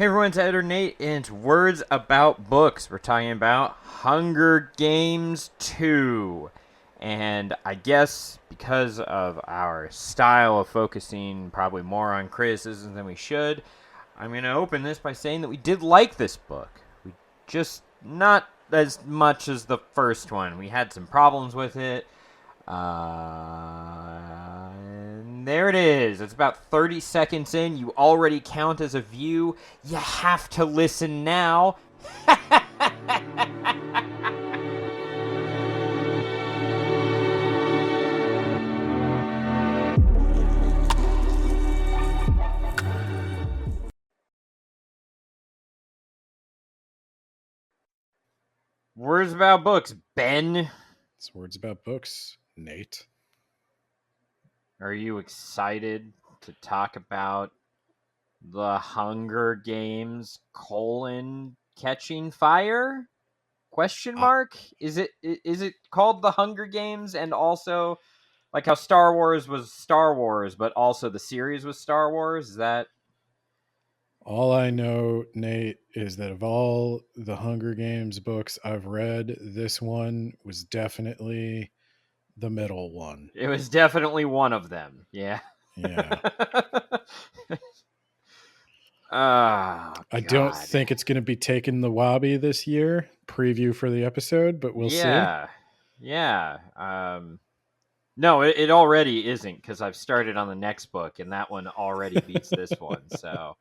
Hey everyone, it's Editor Nate, and it's Words About Books. We're talking about Hunger Games 2. And I guess because of our style of focusing probably more on criticism than we should, I'm going to open this by saying that we did like this book. We just not as much as the first one. We had some problems with it. And there it is. It's about 30 seconds in. You already count as a view. You have to listen now. Words about books, Ben. It's Words About Books, Nate. Are you excited to talk about the Hunger Games : Catching Fire? Question mark? Is it called the Hunger Games and also like how Star Wars was Star Wars, but also the series was Star Wars? Is that All I know, Nate, is that of all the Hunger Games books I've read, this one was definitely the middle one. it was definitely one of them. Yeah. Yeah. Oh, I don't God. think it's going to be taking the WABie this year, preview for the episode, but we'll see. Yeah. No, it already isn't because I've started on the next book and that one already beats this one. So,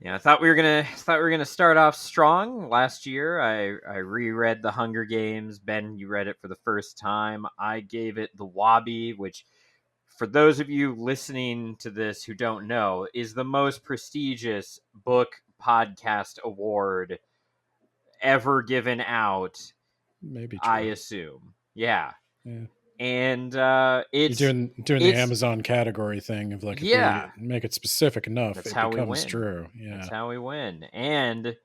yeah, I thought we were gonna start off strong. Last year, I reread The Hunger Games. Ben, you read it for the first time. I gave it the WABie, which, for those of you listening to this who don't know, is the most prestigious book podcast award ever given out. Maybe true. I assume, yeah. Yeah. And You're doing the Amazon category thing of like, yeah, if we make it specific enough, that's it how we becomes win. true. Yeah, that's how we win. And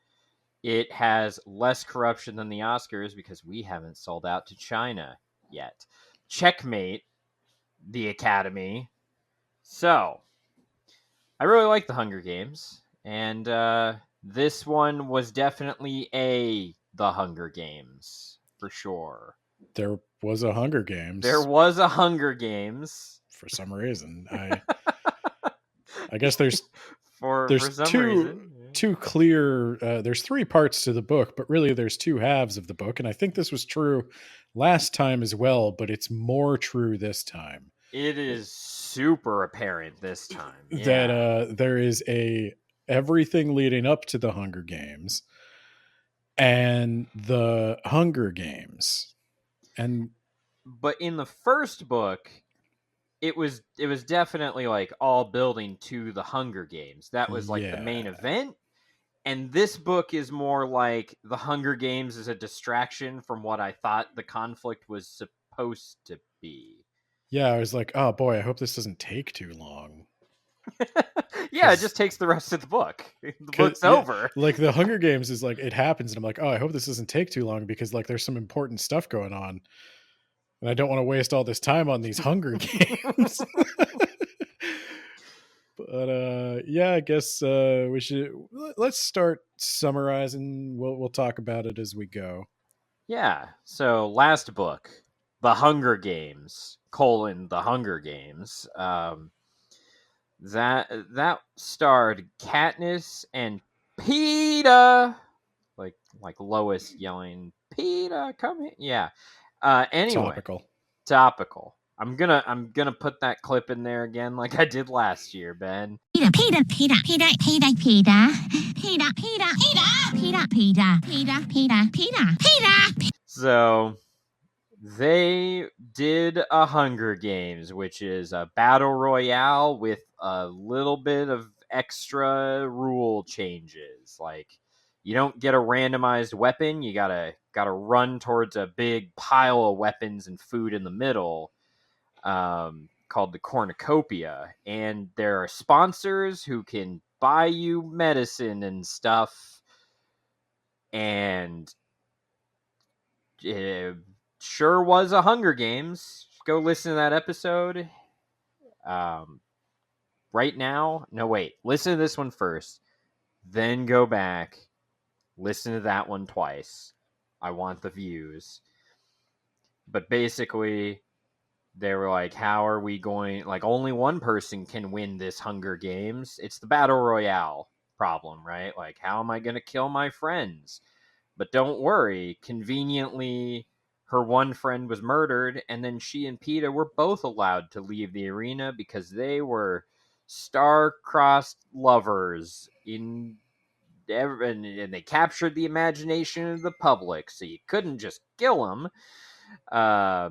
it has less corruption than the Oscars because we haven't sold out to China yet. Checkmate, the Academy. So, I really like the Hunger Games, and this one was definitely the Hunger Games for sure. there was a Hunger Games. There was a Hunger Games for some reason. I guess there's for some two reason. two clear. There's three parts to the book, but really there's two halves of the book, and I think this was true last time as well, but it's more true this time. It is super apparent this time that there is everything leading up to the Hunger Games and the Hunger Games, but in the first book, it was definitely like all building to the Hunger Games. That was like the main event. And this book is more like the Hunger Games is a distraction from what I thought the conflict was supposed to be. Yeah, I was like, oh boy, I hope this doesn't take too long. Yeah, it just takes the rest of the book. The book's over. Like the Hunger Games is like, it happens, and I'm like, oh, I hope this doesn't take too long because like there's some important stuff going on. And I don't want to waste all this time on these Hunger Games. But yeah, I guess let's start summarizing. We'll talk about it as we go. Yeah. So last book, The Hunger Games, The Hunger Games. That starred Katniss and PETA, like Lois yelling, "PETA, come here!" Yeah. Anyway, topical. I'm gonna put that clip in there again, like I did last year, Ben. PETA, PETA, PETA, PETA, PETA, PETA, PETA, PETA, PETA, PETA, PETA, PETA, PETA, PETA. So they did a Hunger Games, which is a battle royale with a little bit of extra rule changes. Like, you don't get a randomized weapon. You gotta run towards a big pile of weapons and food in the middle, called the cornucopia. And there are sponsors who can buy you medicine and stuff. And it sure was a Hunger Games. Go listen to that episode. Right now, no, wait. Listen to this one first. then go back, listen to that one twice. I want the views. But basically, they were like, how are we going, like, only one person can win this Hunger Games. It's the Battle Royale problem, right? Like, how am I going to kill my friends? But don't worry, conveniently, her one friend was murdered, and then she and Peeta were both allowed to leave the arena because they were star-crossed lovers and they captured the imagination of the public, so you couldn't just kill them. I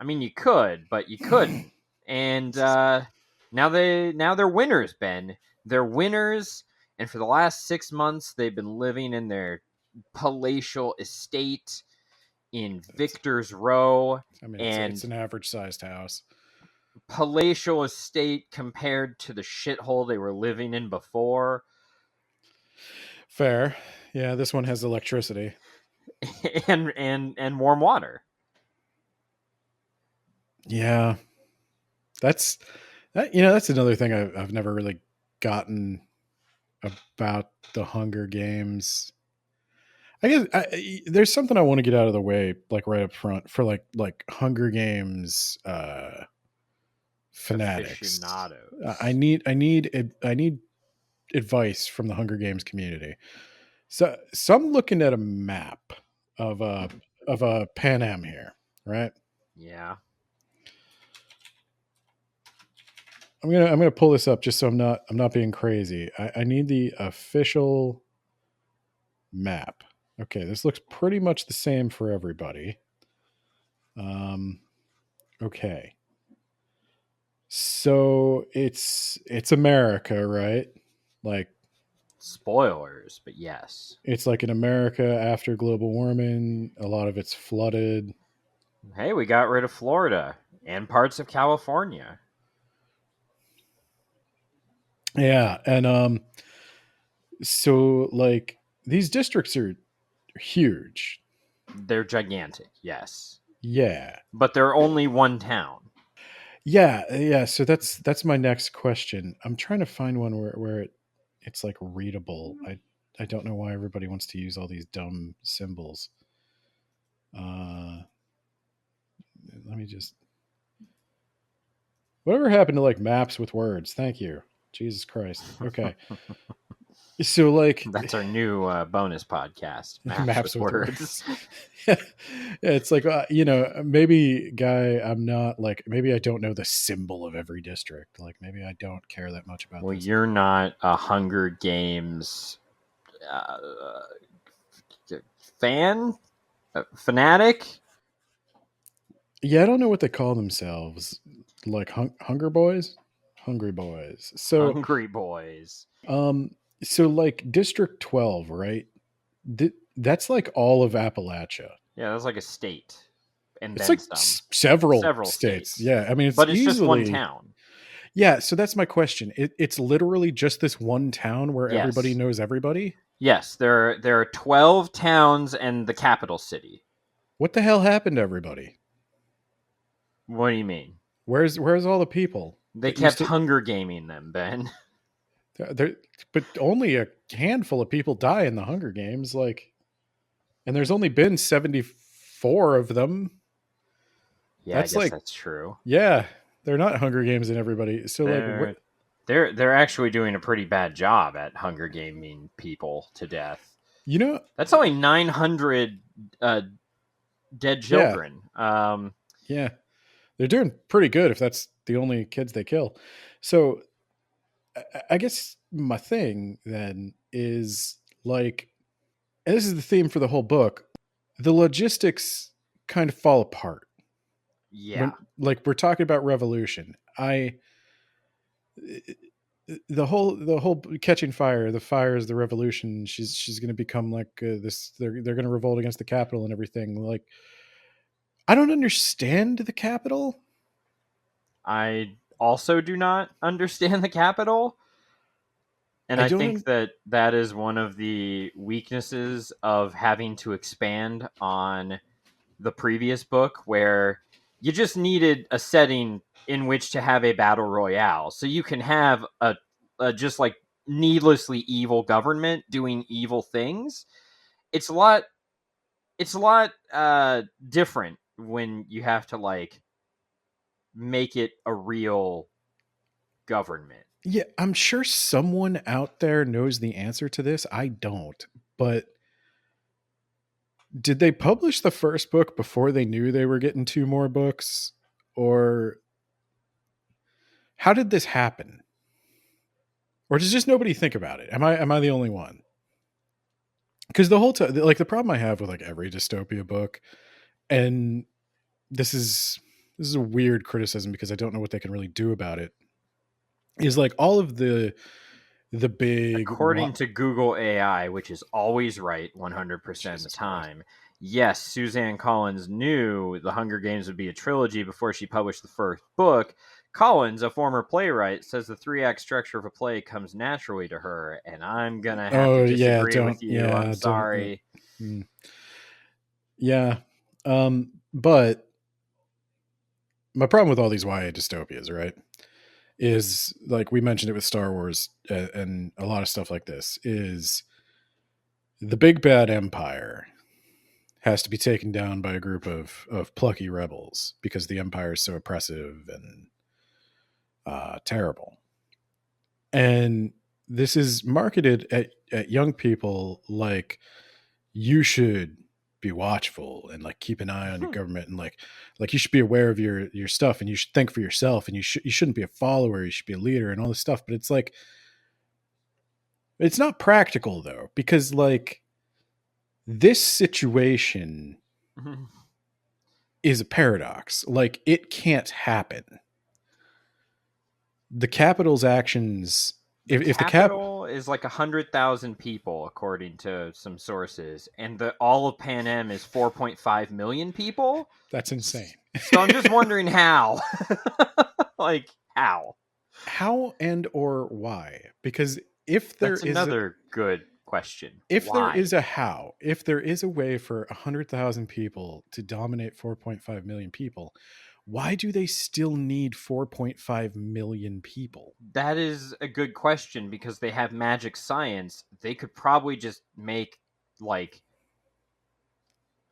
mean, you could, but you couldn't. And now they're winners, Ben. They're winners, and for the last 6 months, they've been living in their palatial estate in Victor's Row. I mean, and it's an average-sized house. Palatial estate compared to the shithole they were living in before. Fair. Yeah, this one has electricity. and warm water. Yeah. That's another thing I've never really gotten about the Hunger Games. I guess there's something I want to get out of the way, like right up front, for like Hunger Games fanatics. I need advice from the Hunger Games community. So I'm looking at a map of a Pan Am here, right? Yeah. I'm gonna pull this up just so I'm not being crazy. I need the official map. Okay, this looks pretty much the same for everybody. Okay. So it's America, right? Like, spoilers, but yes. It's like in America after global warming, a lot of it's flooded. Hey, we got rid of Florida and parts of California. Yeah, and so like these districts are huge. They're gigantic, yes. Yeah. But they're only one town. Yeah. So that's my next question. I'm trying to find one where it's like readable. I don't know why everybody wants to use all these dumb symbols. Let me just. Whatever happened to like maps with words? Thank you. Jesus Christ. Okay. So like that's our new bonus podcast. Maps with words. Yeah, it's like maybe Guy, I'm not like, maybe I don't know the symbol of every district. Like maybe I don't care that much about. Well, this. You're not a Hunger Games fanatic. Yeah, I don't know what they call themselves. Like Hunger Boys, Hungry Boys. So Hungry Boys. So like District 12, right? That's like all of Appalachia. Yeah, that's like a state. And it's then like several states. Yeah, I mean, it's just one town. Yeah, so that's my question. It's literally just this one town where everybody knows everybody? Yes, there are 12 towns and the capital city. What the hell happened to everybody? What do you mean? Where's all the people? They kept Hunger Gaming them, Ben. But only a handful of people die in the Hunger Games, like, and there's only been 74 of them. Yeah, that's true. Yeah, they're not Hunger Games and everybody. So they're actually doing a pretty bad job at Hunger Gaming people to death. That's only 900 dead children. Yeah, they're doing pretty good if that's the only kids they kill. So I guess my thing then is like, and this is the theme for the whole book, the logistics kind of fall apart. Yeah. We're talking about revolution. The whole catching fire, the fire is the revolution. She's going to become like this. They're going to revolt against the Capitol and everything. Like, I don't understand the Capitol. I also do not understand the Capitol. And I think that is one of the weaknesses of having to expand on the previous book, where you just needed a setting in which to have a battle royale. So you can have a just like needlessly evil government doing evil things. It's a lot different when you have to like make it a real government. Yeah, I'm sure someone out there knows the answer to this. I don't. But did they publish the first book before they knew they were getting 2 more books? Or how did this happen? Or does just nobody think about it? Am I the only one? Because the whole time, like the problem I have with like every dystopia book, and this is a weird criticism because I don't know what they can really do about it, is like all of the big According to Google AI, which is always right 100% of the time, yes, Suzanne Collins knew The Hunger Games would be a trilogy before she published the first book. Collins, a former playwright, says the 3-act structure of a play comes naturally to her, and I'm going to have to disagree with you. I'm sorry. Yeah. But my problem with all these YA dystopias, right, is like we mentioned it with Star Wars and a lot of stuff like this, is the big bad empire has to be taken down by a group of plucky rebels because the empire is so oppressive and terrible. And this is marketed at young people like you should be watchful and like keep an eye on your government, and like you should be aware of your stuff, and you should think for yourself, and you shouldn't be a follower, you should be a leader and all this stuff. But it's like, it's not practical though, because like this situation is a paradox. Like it can't happen. The Capitol's actions, if the capital is like 100,000 people, according to some sources, and all of Panem is 4.5 million people. That's insane. So I'm just wondering how, like how and or why? Because if there That's another good question. If Why? there is a how, if there is a way for 100,000 people to dominate 4.5 million people, why do they still need 4.5 million people? That is a good question, because they have magic science. They could probably just make like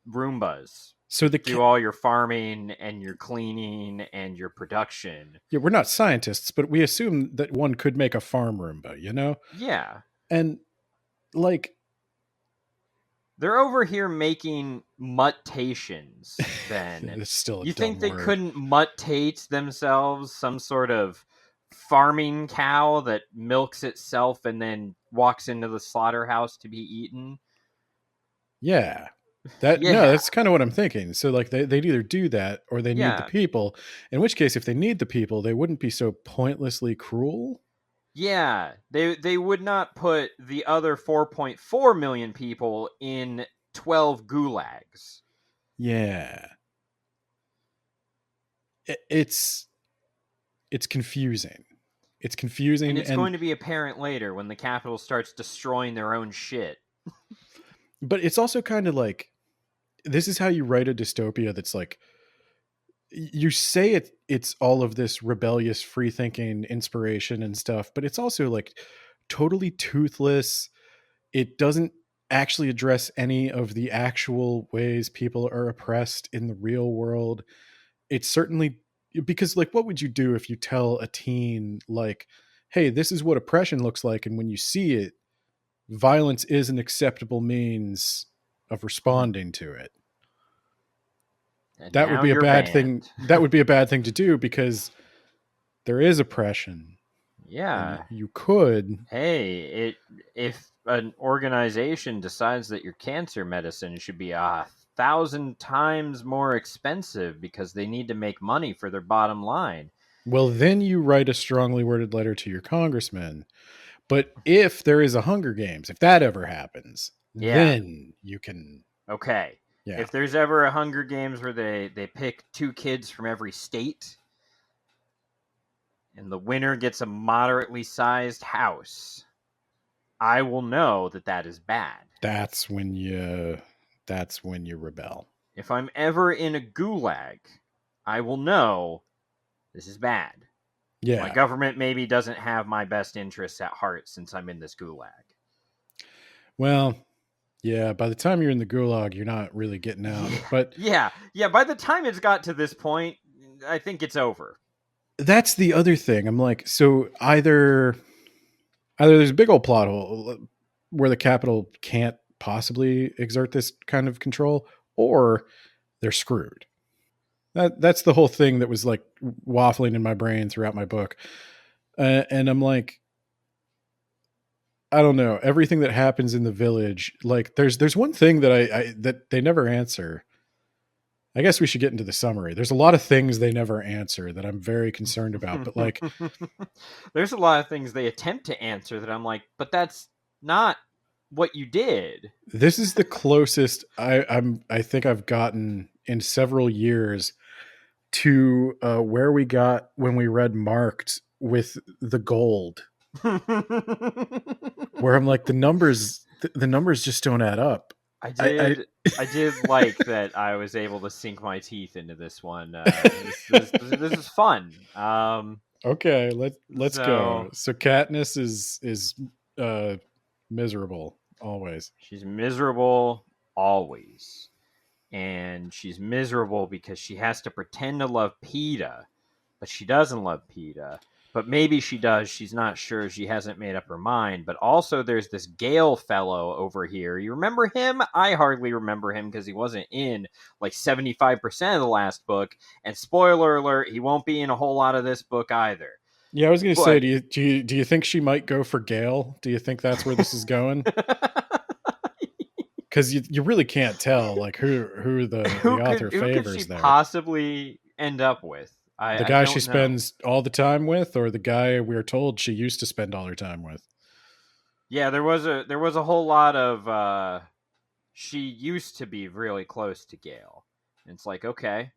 Roombas. So do all your farming and your cleaning and your production. Yeah, we're not scientists, but we assume that one could make a farm Roomba, you know? Yeah. And like they're over here making mutations. Then it's still a you think they word. couldn't mutate themselves some sort of farming cow that milks itself and then walks into the slaughterhouse to be eaten? Yeah. No, that's kind of what I'm thinking. So like they'd either do that or they need the people, in which case if they need the people, they wouldn't be so pointlessly cruel. Yeah, they would not put the other 4.4 million people in 12 gulags. Yeah. It's confusing. It's confusing. And it's going to be apparent later when the Capitol starts destroying their own shit. But it's also kind of like, this is how you write a dystopia that's like, you say it's all of this rebellious free thinking inspiration and stuff, but it's also like totally toothless. It doesn't actually address any of the actual ways people are oppressed in the real world. It's certainly, because like what would you do if you tell a teen like, hey, this is what oppression looks like, and when you see it, violence is an acceptable means of responding to it? And that would be a bad thing. That would be a bad thing to do, because there is oppression. Yeah. You could. Hey, if an organization decides that your cancer medicine should be 1,000 times more expensive because they need to make money for their bottom line, well, then you write a strongly worded letter to your congressman. But if there is a Hunger Games, if that ever happens, then you can. Okay. Yeah. If there's ever a Hunger Games where they pick 2 kids from every state, and the winner gets a moderately sized house, I will know that is bad. That's when you rebel. If I'm ever in a gulag, I will know this is bad. Yeah. My government maybe doesn't have my best interests at heart since I'm in this gulag. Well, yeah, by the time you're in the gulag, you're not really getting out. But yeah, by the time it's got to this point, I think it's over. that's the other thing. I'm like, so either there's a big old plot hole where the Capitol can't possibly exert this kind of control, or they're screwed. That's the whole thing that was like waffling in my brain throughout my book. And I'm like, I don't know. Everything that happens in the village, like there's one thing that I that they never answer. I guess we should get into the summary. There's a lot of things they never answer that I'm very concerned about. But like, there's a lot of things they attempt to answer that I'm like, but that's not what you did. This is the closest I think I've gotten in several years to where we got when we read Marked with the gold, where I'm like, the numbers just don't add up. I did like that I was able to sink my teeth into this one. This is fun. Okay, let's go. So Katniss is miserable always. She's miserable always. And she's miserable because she has to pretend to love Peeta, but she doesn't love Peeta. But maybe she does. She's not sure. She hasn't made up her mind. But also there's this Gale fellow over here. You remember him? I hardly remember him because he wasn't in like 75% of the last book. And spoiler alert, he won't be in a whole lot of this book either. Yeah, I was going to say, do you think she might go for Gale? Do you think that's where this is going? Because you really can't tell like who the author favors could she there. Possibly end up with the guy she spends all the time with, or the guy we're told she used to spend all her time with. Yeah, there was a whole lot of she used to be really close to Gale. And it's like, okay,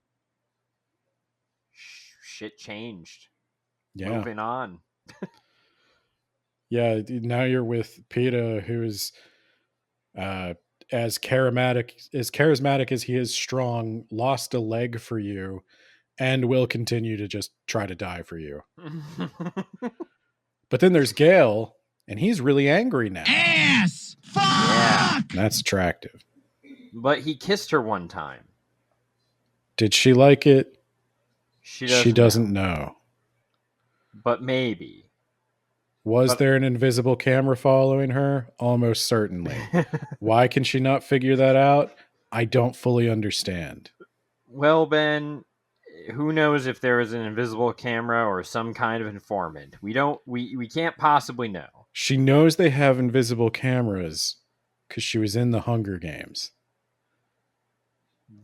shit changed. Yeah. Moving on. Yeah, now you're with Peeta, who's as charismatic as he is strong, lost a leg for you, and will continue to just try to die for you. But then there's Gale, and he's really angry now. Ass! Fuck! Yeah. That's attractive. But he kissed her one time. Did she like it? She doesn't know. But maybe. Was there an invisible camera following her? Almost certainly. Why can she not figure that out? I don't fully understand. Well, Ben, who knows if there is an invisible camera or some kind of informant? We can't possibly know. She knows they have invisible cameras because she was in the Hunger Games.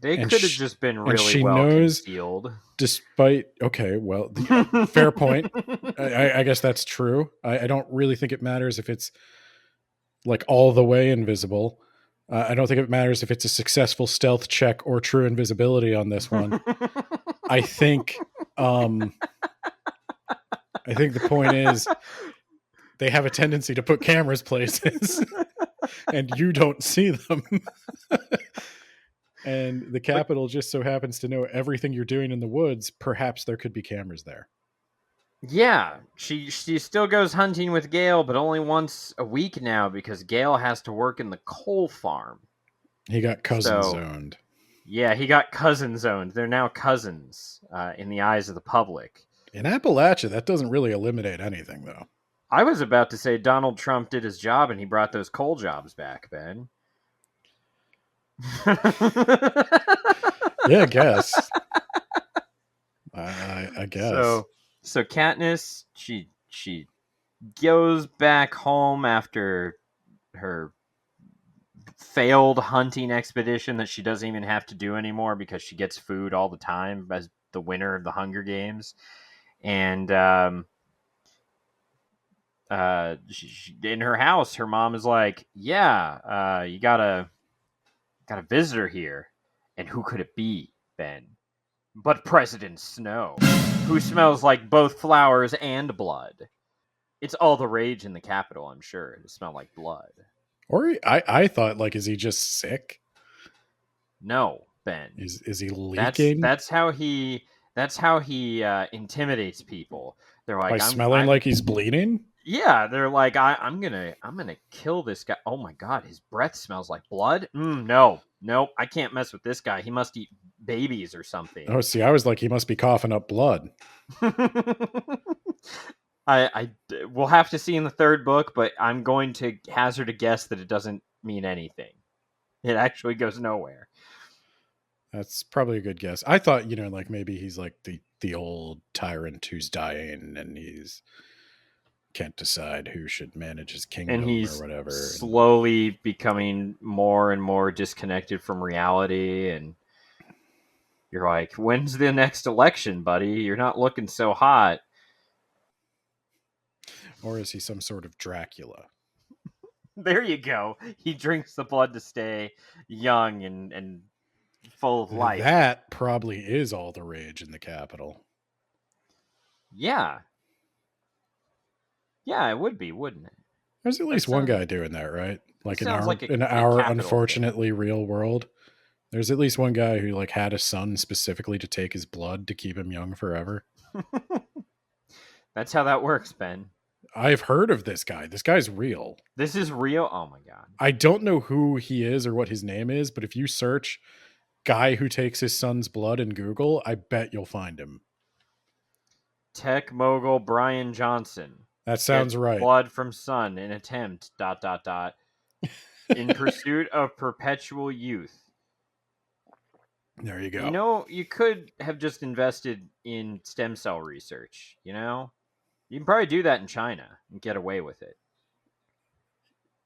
They could have just been really concealed. Despite, okay, well, fair point. I guess that's true. I don't really think it matters if it's like all the way invisible. I don't think it matters if it's a successful stealth check or true invisibility on this one. I think the point is they have a tendency to put cameras places and you don't see them. And the Capitol just so happens to know everything you're doing in the woods. Perhaps there could be cameras there. Yeah, she still goes hunting with Gale, but only once a week now because Gale has to work in the coal farm. He got cousin zoned. Yeah, he got cousin zoned. They're now cousins in the eyes of the public. In Appalachia, that doesn't really eliminate anything, though. I was about to say Donald Trump did his job and he brought those coal jobs back, Ben. Yeah, I guess. I guess. So Katniss, she goes back home after her failed hunting expedition that she doesn't even have to do anymore because she gets food all the time as the winner of the Hunger Games. And in her house, her mom is like, yeah, you got a visitor here. And who could it be, Ben? But President Snow, who smells like both flowers and blood. It's all the rage in the Capitol, I'm sure, to smell like blood. Or I thought, like, is he just sick? No, Ben. Is he leaking? That's how he intimidates people. They're By like, smelling like he's bleeding? yeah, they're like, I'm gonna kill this guy. Oh my god, his breath smells like blood. No, nope, I can't mess with this guy. He must eat babies or something. Oh, see, I was like, he must be coughing up blood. We'll have to see in the third book, but I'm going to hazard a guess that it doesn't mean anything. It actually goes nowhere. That's probably a good guess. I thought, like maybe he's like the old tyrant who's dying and he's can't decide who should manage his kingdom And he's or whatever. slowly becoming more and more disconnected from reality. And you're like, when's the next election, buddy? You're not looking so hot. Or is he some sort of Dracula? There you go. He drinks the blood to stay young and full of life. That probably is all the rage in the capital. Yeah. Yeah, it would be, wouldn't it? There's at least one guy doing that, right? Like in our unfortunately real world. There's at least one guy who like had a son specifically to take his blood to keep him young forever. That's how that works, Ben. I've heard of this guy. This guy's real. This is real? Oh my god. I don't know who he is or what his name is, but if you search guy who takes his son's blood in Google, I bet you'll find him. Tech mogul Brian Johnson. That sounds right. Blood from son in attempt ... in pursuit of perpetual youth. There you go. You know, you could have just invested in stem cell research, you know? You can probably do that in China and get away with it.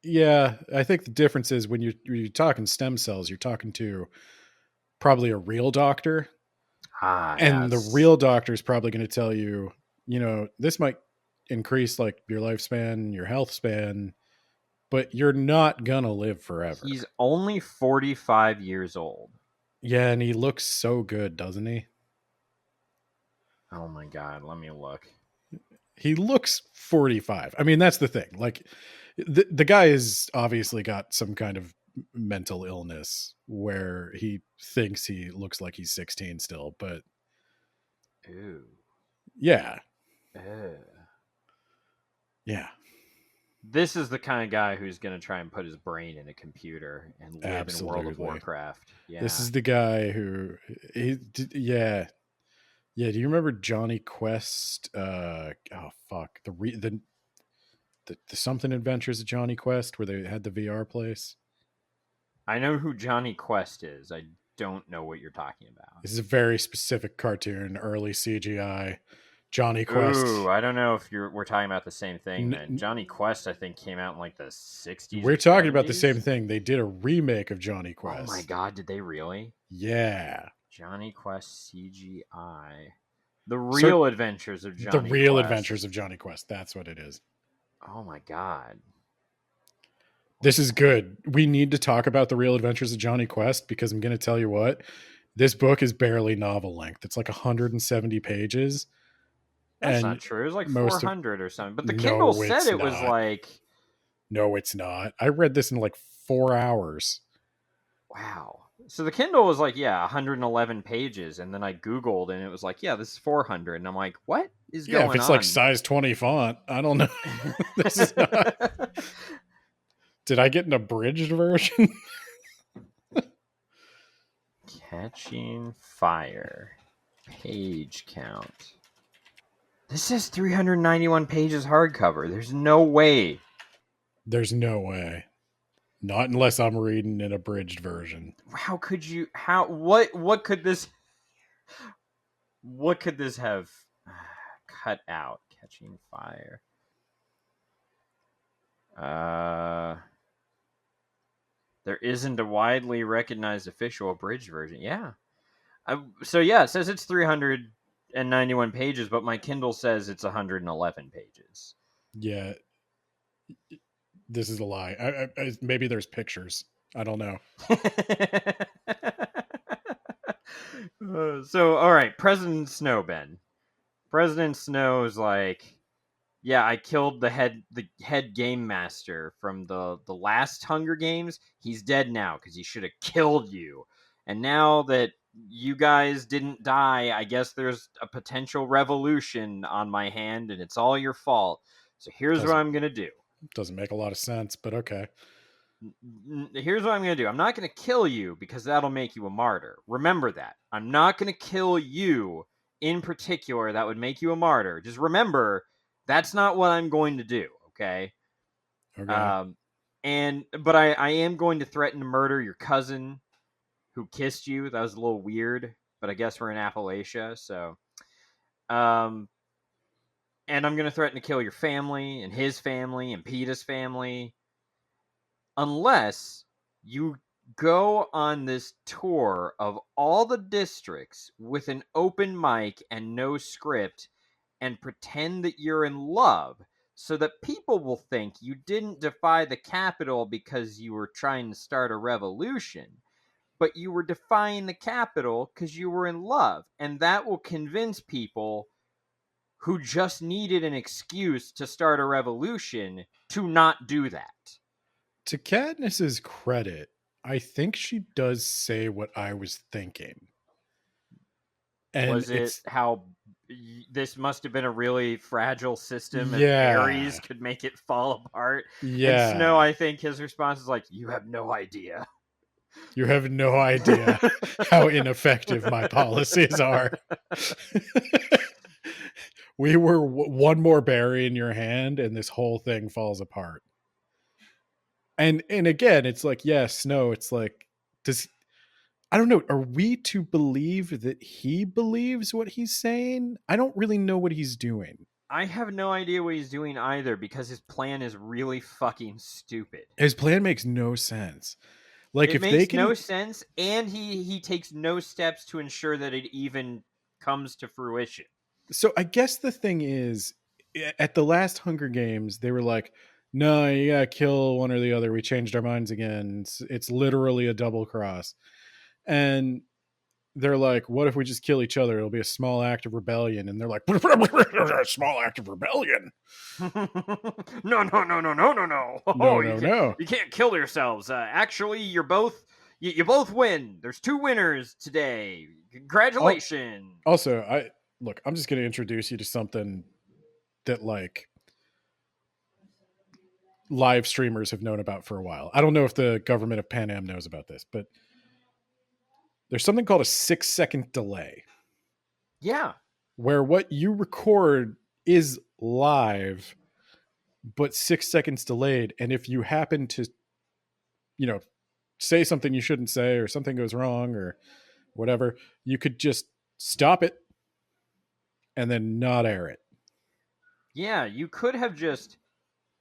Yeah, I think the difference is when you're talking stem cells, you're talking to probably a real doctor. And the real doctor is probably going to tell you, this might increase like your lifespan, your health span, but you're not going to live forever. He's only 45 years old. Yeah, and he looks so good, doesn't he? Oh my god, let me look. He looks 45. I mean, that's the thing. Like, the guy has obviously got some kind of mental illness where he thinks he looks like he's 16 still, but Ew. Yeah. Ew. Yeah. This is the kind of guy who's going to try and put his brain in a computer and live in World of Warcraft. Yeah. This is the guy who yeah. Yeah, do you remember Johnny Quest? The something adventures of Johnny Quest where they had the VR place? I know who Johnny Quest is. I don't know what you're talking about. This is a very specific cartoon, early CGI. Johnny Quest. Ooh, I don't know if we're talking about the same thing then. Johnny Quest, I think, came out in like the 60s. We're talking about the same thing. They did a remake of Johnny Quest. Oh my god, did they really? Yeah. Johnny Quest CGI. The Real Adventures of Johnny Quest. The Real Adventures of Johnny Quest. That's what it is. Oh my god. This is good. We need to talk about The Real Adventures of Johnny Quest because I'm going to tell you what. This book is barely novel length. It's like 170 pages. That's not true. It was like 400 or something. But the Kindle said it was like... No, it's not. I read this in like 4 hours. Wow. So the Kindle was like, 111 pages. And then I Googled and it was like, this is 400. And I'm like, what is going on? Yeah, if it's like size 20 font, I don't know. This is not... Did I get an abridged version? Catching Fire. Page count. This says 391 pages hardcover. There's no way. There's no way. Not unless I'm reading an abridged version. How could you... What could this... What could this have cut out? Catching Fire. There isn't a widely recognized official abridged version. Yeah. It says it's 391 pages, but my Kindle says it's 111 pages. Yeah. This is a lie. Maybe there's pictures. I don't know. All right. President Snow, Ben. President Snow is like... Yeah, I killed the head game master from the last Hunger Games. He's dead now because he should have killed you. And now that you guys didn't die. I guess there's a potential revolution on my hand, and it's all your fault. So here's what I'm gonna do. Doesn't make a lot of sense, but okay. Here's what I'm gonna do. I'm not gonna kill you because that'll make you a martyr. Remember that. I'm not gonna kill you in particular. That would make you a martyr. Just remember, that's not what I'm going to do. Okay. Okay. But I am going to threaten to murder your cousin who kissed you. That was a little weird, but I guess we're in Appalachia, so. And I'm going to threaten to kill your family and his family and Peeta's family, unless you go on this tour of all the districts with an open mic and no script and pretend that you're in love, so that people will think you didn't defy the Capitol because you were trying to start a revolution, but you were defying the Capitol because you were in love. And that will convince people who just needed an excuse to start a revolution to not do that. To Katniss's credit, I think she does say what I was thinking. And was it how this must have been a really fragile system and Yeah. Ares could make it fall apart? Yeah. And Snow, I think his response is like, you have no idea. You have no idea how ineffective my policies are. We were one more berry in your hand and this whole thing falls apart. And again, it's like, yes, Snow, it's like, I don't know. Are we to believe that he believes what he's saying? I don't really know what he's doing. I have no idea what he's doing either, because his plan is really fucking stupid. His plan makes no sense. Like, it makes no sense, and he takes no steps to ensure that it even comes to fruition. So I guess the thing is, at the last Hunger Games, they were like, no, you gotta kill one or the other. We changed our minds again. It's literally a double cross. And they're like, what if we just kill each other? It'll be a small act of rebellion. And they're like, a small act of rebellion. No. No. You can't kill yourselves. Actually, you both win. There's 2 winners today. Congratulations. Also, I'm just going to introduce you to something that, like, live streamers have known about for a while. I don't know if the government of Pan Am knows about this, but there's something called a 6-second delay. Yeah. Where what you record is live, but 6 seconds delayed. And if you happen to, say something you shouldn't say, or something goes wrong or whatever, you could just stop it and then not air it. Yeah, you could have just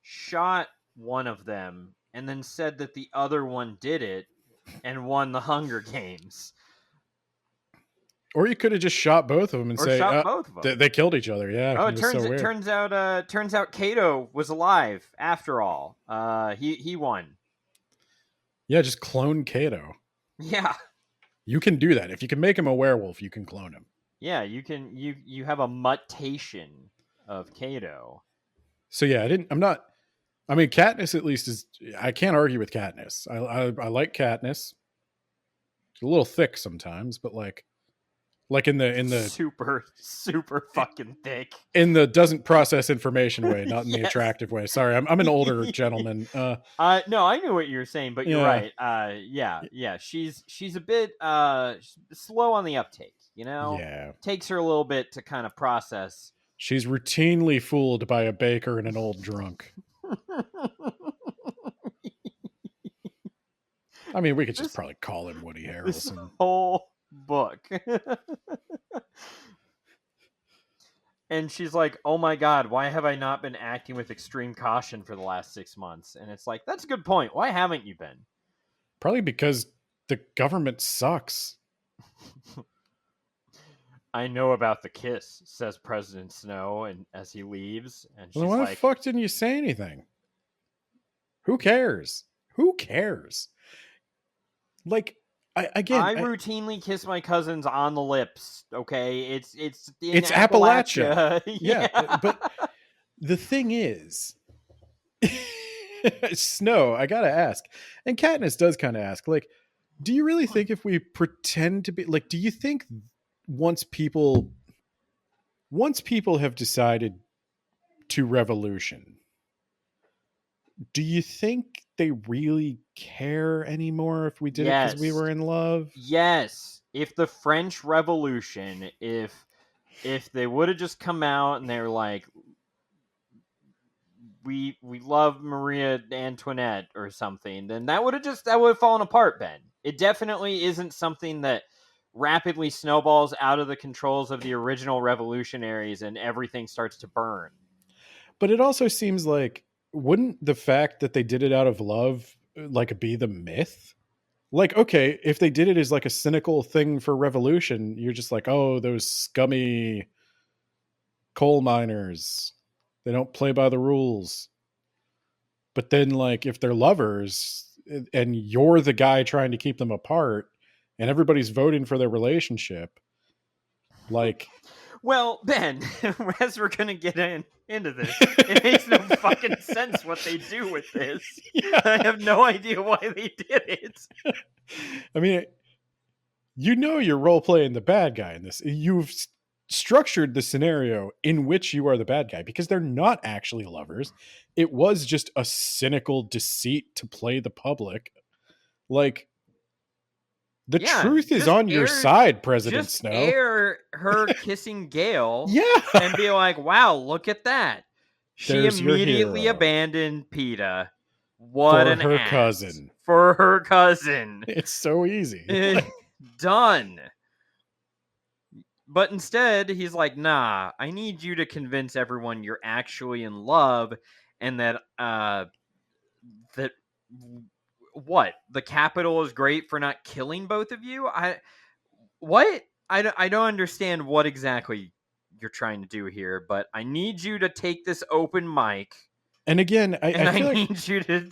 shot one of them and then said that the other one did it and won the Hunger Games. Or you could have just shot both of them and say, both of them. They killed each other. Yeah. Oh, it turns out Kato was alive after all. He won. Yeah, just clone Kato. Yeah. You can do that. If you can make him a werewolf, you can clone him. Yeah, you can. You have a mutation of Kato. So yeah, Katniss at least is. I can't argue with Katniss. I like Katniss. She's a little thick sometimes, but like in the super fucking thick, in the doesn't process information way, not in the attractive way. Sorry, I'm an older gentleman. No, I knew what you were saying, but you're right. Yeah. She's a bit slow on the uptake. Yeah, takes her a little bit to kind of process. She's routinely fooled by a baker and an old drunk. I mean, we could just probably call him Woody Harrelson. This whole book. And she's like, oh my god, why have I not been acting with extreme caution for the last 6 months? And it's like, that's a good point. Why haven't you been? Probably because the government sucks. I know about the kiss, says President Snow, and as he leaves, and she's why the fuck didn't you say anything? Who cares? Like, I routinely kiss my cousins on the lips. Okay, it's Appalachia. Yeah, but the thing is, Snow, I gotta ask, and Katniss does kind of ask, like, Do you really think if we pretend to be like, do you think once people have decided to revolution, do you think they really care anymore if we did it because we Yes. were in love? Yes. If the French Revolution, if they would have just come out and they were like, we love Maria Antoinette or something, then that would have fallen apart, Ben. It definitely isn't something that rapidly snowballs out of the controls of the original revolutionaries and everything starts to burn. But it also seems like, wouldn't the fact that they did it out of love like be the myth? Like, okay, if they did it as like a cynical thing for revolution, you're just like, oh, those scummy coal miners, they don't play by the rules. But then, like, if they're lovers and you're the guy trying to keep them apart and everybody's voting for their relationship, like, Well, Ben, as we're gonna get into this, it makes no fucking sense what they do with this. yeah. I have no idea why they did it. I mean, you know, you're role playing the bad guy in this. You've structured the scenario in which you are the bad guy because they're not actually lovers. It was just a cynical deceit to play the public. Like, the truth is on your side, President Snow. Air her kissing Gale, Yeah, and be like, "Wow, look at that! She There's your immediately hero. abandoned PETA. What For an her ass. cousin. For her cousin. It's so easy. Done." But instead, he's like, "Nah, I need you to convince everyone you're actually in love, and that what, the Capitol is great for not killing both of you? What? I don't understand what exactly you're trying to do here, but I need you to take this open mic. And again, I feel need like you to...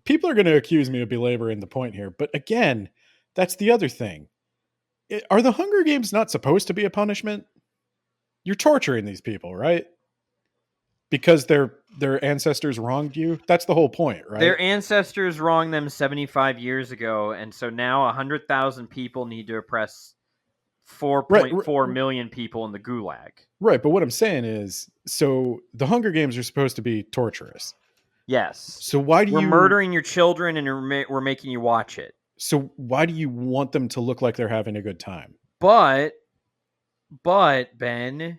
people are going to accuse me of belaboring the point here. But again, that's the other thing. Are the Hunger Games not supposed to be a punishment? You're torturing these people, right? Because their ancestors wronged you. That's the whole point, right? Their ancestors wronged them 75 years ago, and so now 100,000 people need to oppress 4.4 million people in the gulag. Right, but what I'm saying is, so the Hunger Games are supposed to be torturous. Yes. So why do we're murdering your children and we're making you watch it. So why do you want them to look like they're having a good time? But Ben,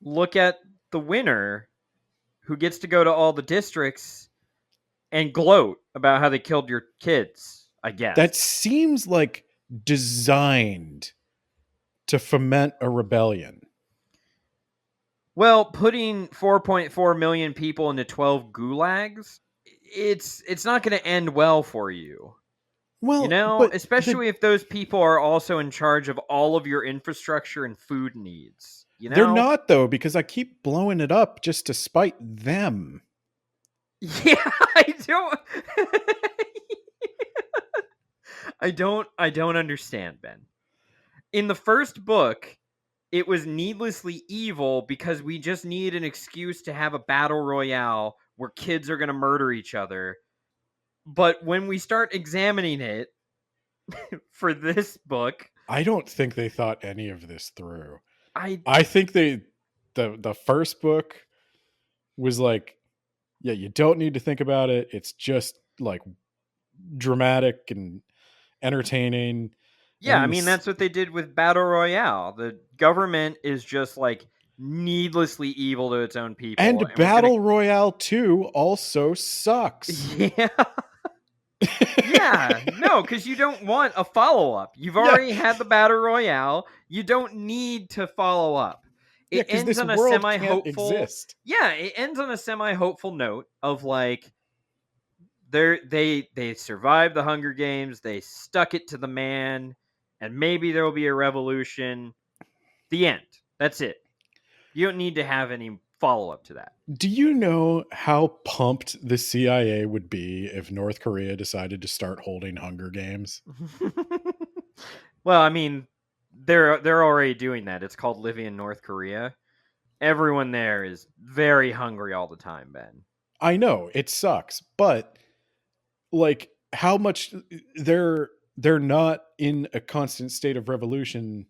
look at the winner who gets to go to all the districts and gloat about how they killed your kids, I guess. That seems like designed to foment a rebellion. Well, putting 4.4 million people into 12 gulags, it's not going to end well for you. Well, especially if those people are also in charge of all of your infrastructure and food needs. They're not, though, because I keep blowing it up just to spite them. Yeah, I don't understand, Ben. In the first book, it was needlessly evil because we just need an excuse to have a battle royale where kids are going to murder each other. But when we start examining it for this book, I don't think they thought any of this through. I think the first book was like, yeah, you don't need to think about it. It's just like dramatic and entertaining. Yeah, I mean, that's what they did with Battle Royale. The government is just like needlessly evil to its own people. And Battle Royale 2 also sucks. Yeah. Yeah, no, because you don't want a follow-up. You've already had the Battle Royale. You don't need to follow up. It ends on a semi-hopeful. Yeah, it ends on a semi-hopeful note of like they survived the Hunger Games. They stuck it to the man, and maybe there will be a revolution. The end. That's it. You don't need to have any follow-up to that. Do you know how pumped the CIA would be if North Korea decided to start holding Hunger Games? Well, I mean, they're already doing that. It's called living in North Korea. Everyone there is very hungry all the time, Ben. I know, it sucks, but like how much they're they're not in a constant state of revolution,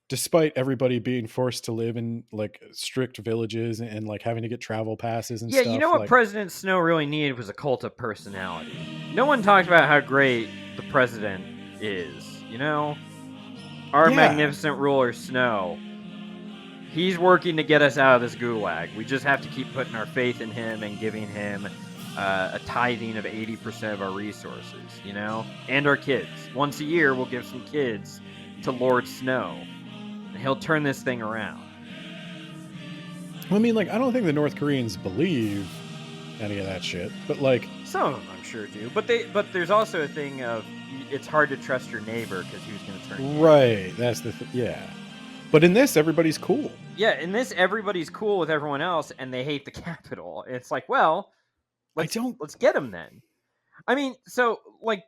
despite everybody being forced to live in like strict villages and like having to get travel passes and Yeah, you know stuff. what Like, President Snow really needed was a cult of personality. No one talked about how great the president is, you know? Our yeah, magnificent ruler, Snow. He's working to get us out of this gulag. We just have to keep putting our faith in him and giving him a tithing of 80% of our resources, you know? And our kids. Once a year, we'll give some kids to Lord Snow. And he'll turn this thing around. I mean, like, I don't think the North Koreans believe any of that shit, but like, Some of them, I'm sure, do. But there's also a thing of it's hard to trust your neighbor because who's going to turn you? right, that's the yeah. But in this, everybody's cool. Yeah, in this, everybody's cool with everyone else, and they hate the Capitol. It's like, well, let's get them then. I mean, so like,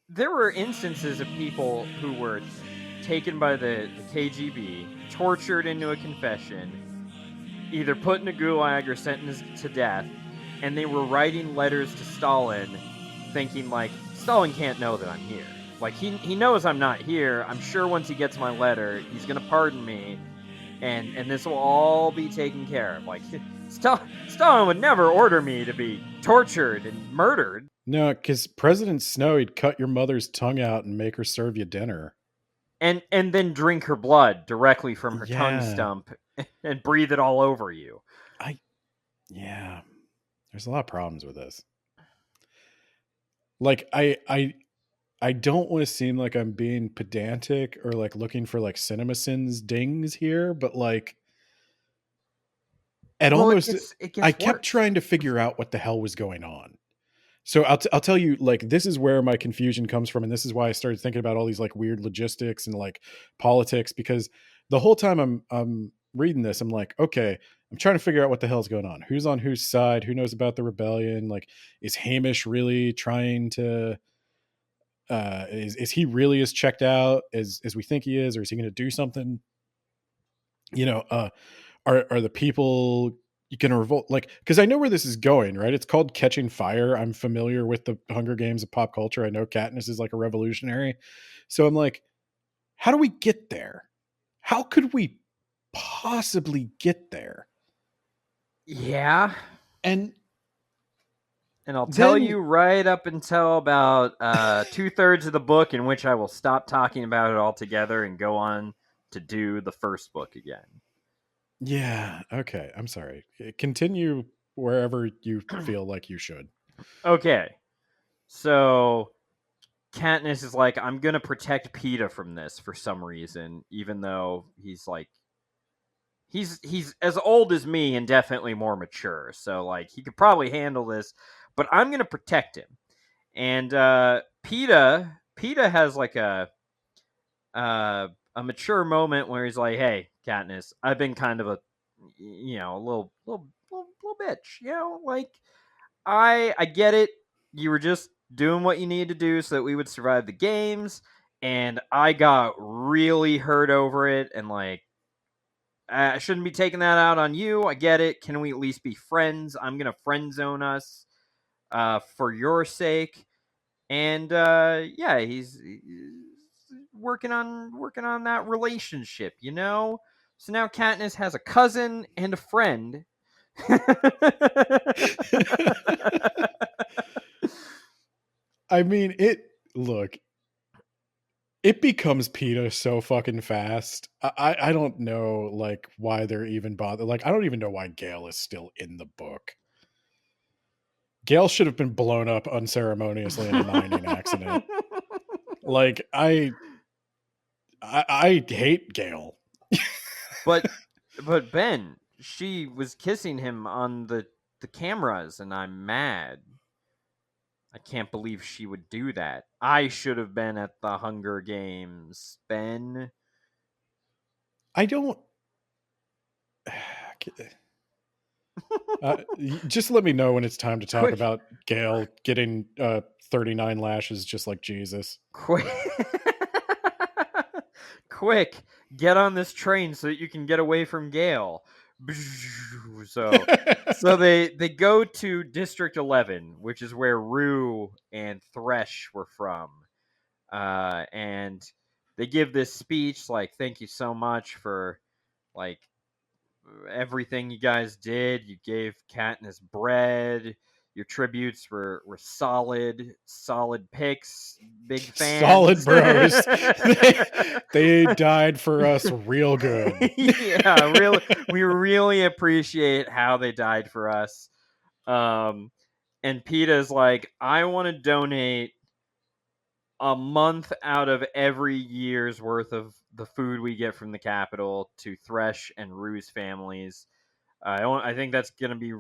there were instances of people who were taken by the KGB, tortured into a confession, either put in a gulag or sentenced to death, and they were writing letters to Stalin, thinking like, Stalin can't know that I'm here. Like, he knows I'm not here. I'm sure once he gets my letter, he's gonna pardon me, and this will all be taken care of. Like, Stalin would never order me to be tortured and murdered. No, because President Snow, he'd cut your mother's tongue out and make her serve you dinner. And then drink her blood directly from her tongue Yeah. stump and breathe it all over you. Yeah. There's a lot of problems with this. Like, I don't want to seem like I'm being pedantic or like looking for like CinemaSins dings here, but like at Well, almost it gets I kept worse. trying to figure out what the hell was going on. So I'll tell you, like, this is where my confusion comes from, and this is why I started thinking about all these like weird logistics and like politics, because the whole time I'm reading this, I'm like, okay, I'm trying to figure out what the hell's going on. Who's on whose side? Who knows about the rebellion? Like, is Hamish really trying to is he really as checked out as we think he is, or is he going to do something? You know, are the people going to revolt? Like, because I know where this is going, right? It's called Catching Fire. I'm familiar with the Hunger Games of pop culture. I know Katniss is like a revolutionary, so I'm like, how do we get there? How could we possibly get there? Yeah. And I'll tell then- you right up until about 2/3 of the book, in which I will stop talking about it altogether and go on to do the first book again. Yeah. Okay. I'm sorry. Continue wherever you feel like you should. Okay. So Katniss is like, I'm going to protect PETA from this for some reason, even though he's like, he's as old as me and definitely more mature. So like, he could probably handle this, but I'm going to protect him. And PETA has like a mature moment where he's like, "Hey, Katniss, I've been kind of a, a little bitch. You know, like I get it. You were just doing what you needed to do so that we would survive the games, and I got really hurt over it, and like." I shouldn't be taking that out on you. I get it. Can we at least be friends? I'm gonna friend zone us for your sake. And yeah, he's working on that relationship, you know. So now Katniss has a cousin and a friend. I mean, it becomes PETA so fucking fast. I don't know like why they're even bothered. Like, I don't even know why Gale is still in the book. Gale should have been blown up unceremoniously in a mining accident. Like, I hate Gale. but Ben, she was kissing him on the cameras, and I'm mad. I can't believe she would do that. I should have been at the Hunger Games, Ben. I don't. Just let me know when it's time to talk Quick. about Gale getting 39 lashes just like Jesus. Quick. Quick, get on this train so that you can get away from Gale. So they go to District 11, which is where Rue and Thresh were from. and they give this speech like, "Thank you so much for like everything you guys did. You gave Katniss bread. Your tributes were solid picks. Big Solid fans." bros. they died for us real good. Yeah, really, we really appreciate how they died for us. And PETA's like, I want to donate a month out of every year's worth of the food we get from the Capitol to Thresh and Rue's families. I think that's gonna be,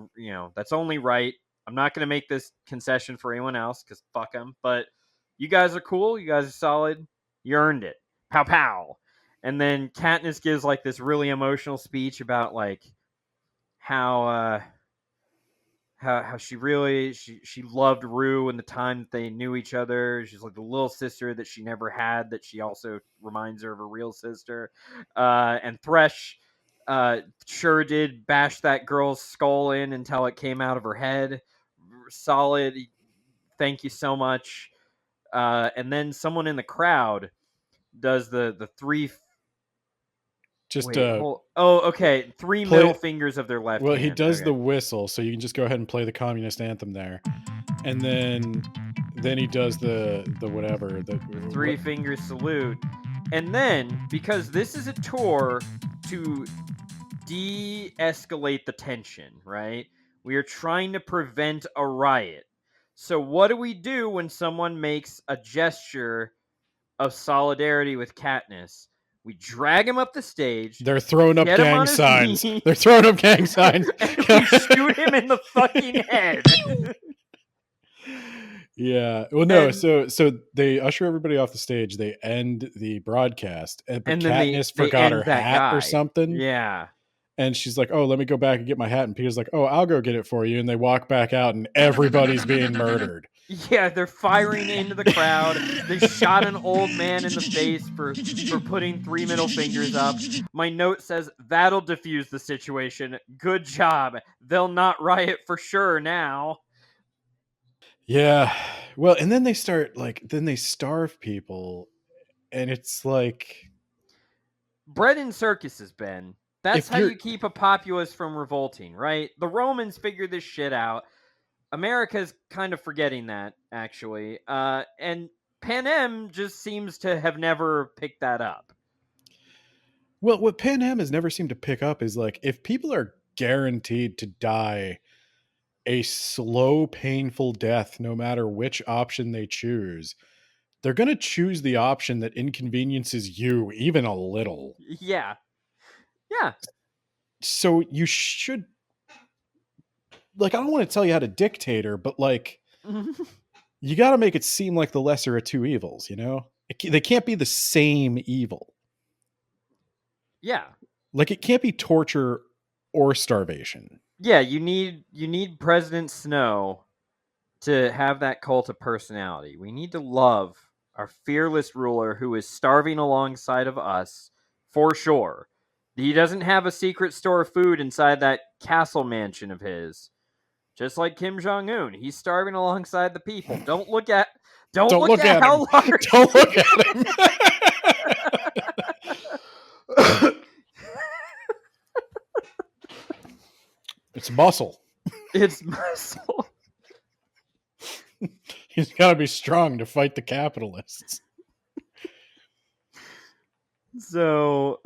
that's only right. I'm not gonna make this concession for anyone else because fuck them. But you guys are cool. You guys are solid. You earned it. Pow pow. And then Katniss gives like this really emotional speech about like how how she really she loved Rue in the time that they knew each other. She's like the little sister that she never had, that she also reminds her of her real sister. And Thresh sure did bash that girl's skull in until it came out of her head. Solid. Thank you so much. And then someone in the crowd does the three. Just Wait, hold. Oh, okay. Three middle fingers of their left well, hand. he does Okay. the whistle, so you can just go ahead and play the communist anthem there, and then he does the whatever the three finger salute. And then, because this is a tour to de-escalate the tension, right? We are trying to prevent a riot. So what do we do when someone makes a gesture of solidarity with Katniss? We drag him up the stage. They're throwing up get him on gang his signs. knee, They're throwing up gang signs. and we shoot him in the fucking head. Yeah. Well, no. And- So they usher everybody off the stage. They end the broadcast, but And then Katniss they forgot end her that hat guy. or something. Yeah. And she's like, "Oh, let me go back and get my hat." And Peter's like, "Oh, I'll go get it for you." And they walk back out, and everybody's being murdered. Yeah, they're firing into the crowd. They shot an old man in the face for putting three middle fingers up. My note says, that'll diffuse the situation. Good job. They'll not riot for sure now. Yeah. Well, and then they start then they starve people, and it's like Bread in circuses, Ben. That's if how you're you keep a populace from revolting, right? The Romans figured this shit out. America's kind of forgetting that, actually. And Panem just seems to have never picked that up. well, what Pan Am has never seemed to pick up is like if people are guaranteed to die a slow, painful death, no matter which option they choose, they're going to choose the option that inconveniences you even a little. Yeah. Yeah. So you should, like, I don't want to tell you how to dictate her, but like, you got to make it seem like the lesser of two evils, you know? They can't be the same evil. Yeah. Like, it can't be torture or starvation. Yeah, you need President Snow to have that cult of personality. We need to love our fearless ruler who is starving alongside of us, for sure. He doesn't have a secret store of food inside that castle mansion of his. Just like Kim Jong-un, he's starving alongside the people. Don't look at how him. large. Don't look at him. It's muscle. It's muscle. He's got to be strong to fight the capitalists. So,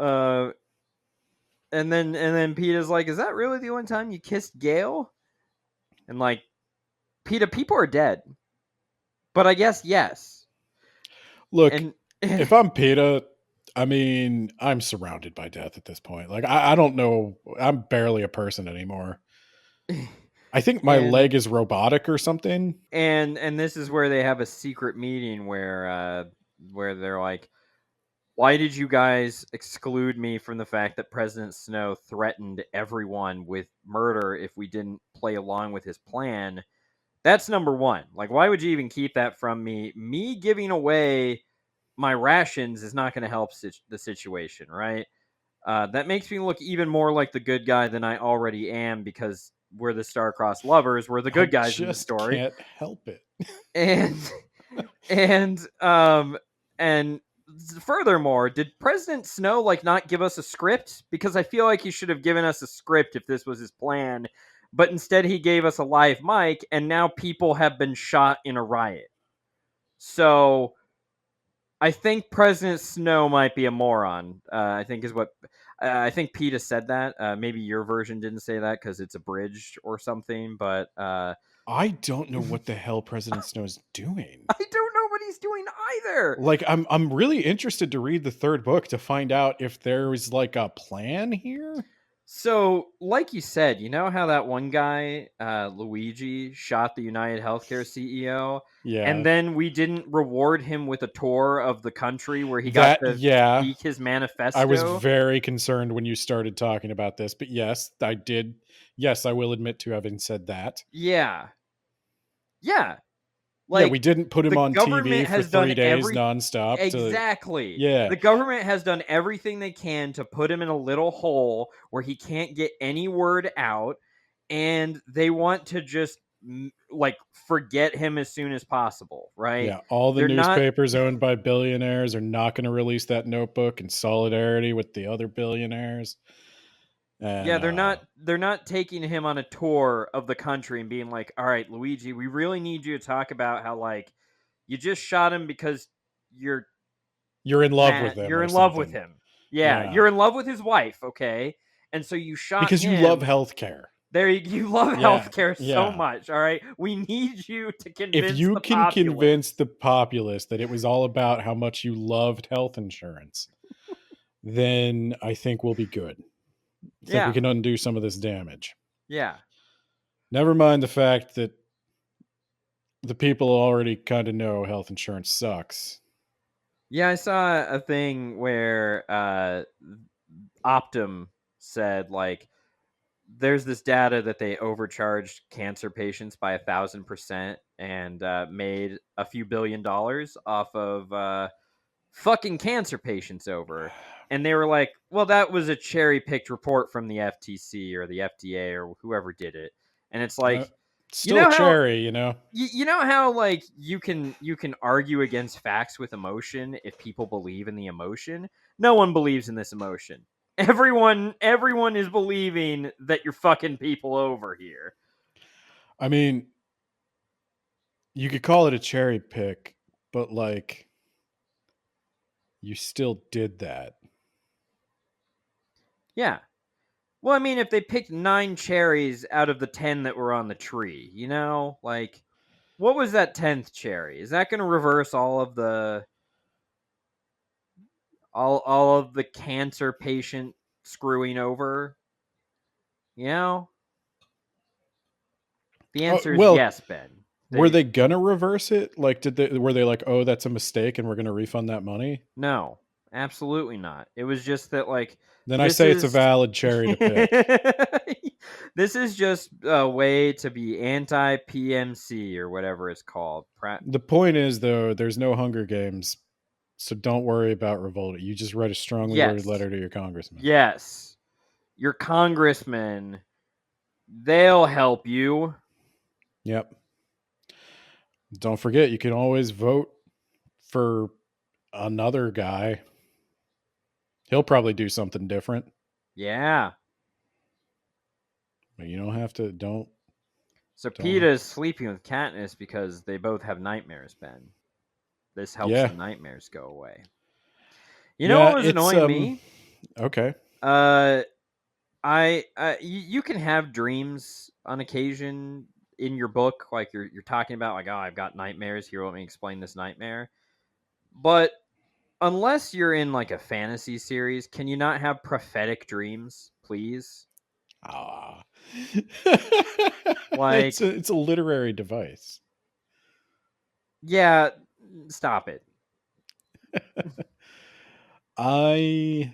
and then Peeta's like, "Is that really the only time you kissed Gale?" And like, Peeta, people are dead. But I guess yes. Look, if I'm Peeta, I mean, I'm surrounded by death at this point. Like, I don't know. I'm barely a person anymore. I think my leg is robotic or something. And this is where they have a secret meeting where they're like, why did you guys exclude me from the fact that President Snow threatened everyone with murder if we didn't play along with his plan? That's number one. Like, why would you even keep that from me? Me giving away my rations is not going to help the situation, right? That makes me look even more like the good guy than I already am because we're the star-crossed lovers. We're the good guys in the story. Can't help it. And And furthermore, did President Snow like not give us a script? Because I feel like he should have given us a script if this was his plan, but instead he gave us a live mic, and now people have been shot in a riot. So I think President Snow might be a moron. I think is what I think PETA said that. Maybe your version didn't say that because it's abridged or something. But I don't know what the hell President Snow is doing. I don't know what he's doing either. Like, I'm really interested to read the third book to find out if there is like a plan here. So, like you said, you know how that one guy, Luigi, shot the United Healthcare CEO? Yeah. And then we didn't reward him with a tour of the country where he got to speak his manifesto. I was very concerned when you started talking about this, but yes, I did. Yes, I will admit to having said that. Yeah. Yeah. Like, yeah, we didn't put him on TV for 3 days nonstop. Exactly. Yeah. The government has done everything they can to put him in a little hole where he can't get any word out, and they want to just like forget him as soon as possible, right? Yeah, all the newspapers owned by billionaires are not going to release that notebook in solidarity with the other billionaires. And, yeah, they're not taking him on a tour of the country and being like, "All right, Luigi, we really need you to talk about how like you just shot him because you're in love with him. You're in love with him. Yeah, you're in love with his wife, okay? And so you shot because him. You love healthcare. There, you love healthcare so much. All right, we need you to convince. If you can convince the populace that it was all about how much you loved health insurance, then I think we'll be good. I think we can undo some of this damage. Yeah. Never mind the fact that the people already kind of know health insurance sucks. Yeah, I saw a thing where Optum said like there's this data that they overcharged cancer patients by 1,000% and made a few $1 billion off of fucking cancer patients over. And they were like, well, that was a cherry-picked report from the FTC or the FDA or whoever did it. And it's like, still cherry, you know? You know how like you can argue against facts with emotion if people believe in the emotion? No one believes in this emotion. Everyone is believing that you're fucking people over here. I mean, you could call it a cherry pick, but like you still did that. Yeah. Well, I mean, if they picked 9 cherries out of the 10 that were on the tree, you know, like what was that 10th cherry? Is that going to reverse all of the cancer patient screwing over? You know? The answer is yes, Ben. Were they gonna reverse it? Like, were they like, oh, that's a mistake, and we're gonna refund that money? No, absolutely not. It was just that, like. Then I say it's a valid cherry to pick. This is just a way to be anti-PMC or whatever it's called. The point is, though, there's no Hunger Games, so don't worry about revolting. You just write a strongly worded letter to your congressman. Yes, your congressman. They'll help you. Yep. Don't forget, you can always vote for another guy. He'll probably do something different. Yeah. But you don't have to, don't. So PETA is sleeping with Katniss because they both have nightmares, Ben. This helps the nightmares go away. You know what was annoying me? Okay. You can have dreams on occasion in your book, like you're talking about, like, oh, I've got nightmares. Here, let me explain this nightmare. But unless you're in like a fantasy series, can you not have prophetic dreams, please? Like it's a literary device. Yeah, stop it. I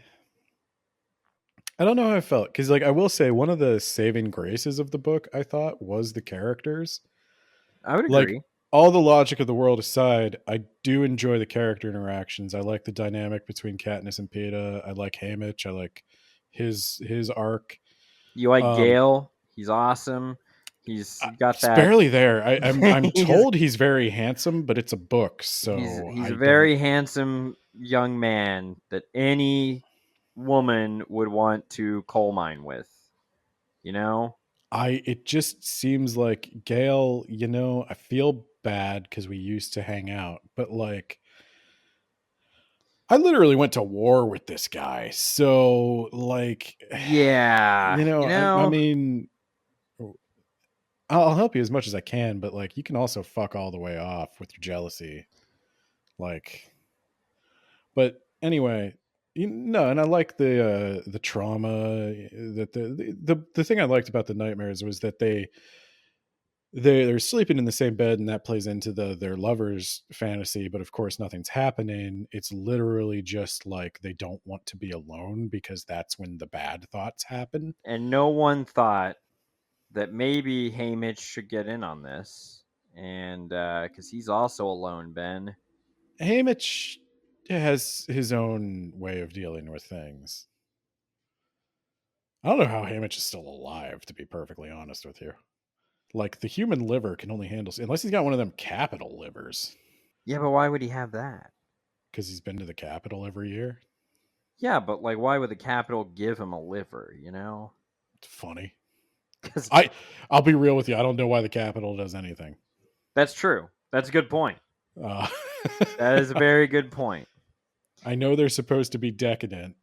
don't know how I felt, because like I will say one of the saving graces of the book, I thought, was the characters. I would agree. Like, all the logic of the world aside, I do enjoy the character interactions. I like the dynamic between Katniss and PETA. I like Haymitch. I like his arc. You like Gale? He's awesome. He's got It's that. barely there. I'm told he's very handsome, but it's a book, so he's a very handsome young man that any woman would want to coal mine with. You know? It just seems like Gail, I feel bad because we used to hang out, but like I literally went to war with this guy. So like Yeah. I mean I'll help you as much as I can, but like you can also fuck all the way off with your jealousy. Like but anyway, and I like the trauma that the thing I liked about the nightmares was that they're sleeping in the same bed, and that plays into their lovers fantasy, but of course nothing's happening. It's literally just like they don't want to be alone because that's when the bad thoughts happen. And no one thought that maybe Haymitch should get in on this, and because he's also alone, Ben. Haymitch has his own way of dealing with things. I don't know how Haymitch is still alive, to be perfectly honest with you. Like the human liver can only handle, unless he's got one of them capital livers. Yeah, but why would he have that? Because he's been to the Capitol every year. Yeah, but like, why would the Capitol give him a liver? It's funny. 'Cause I'll be real with you. I don't know why the Capitol does anything. that's true. That's a good point. Uh, That is a very good point. I know they're supposed to be decadent.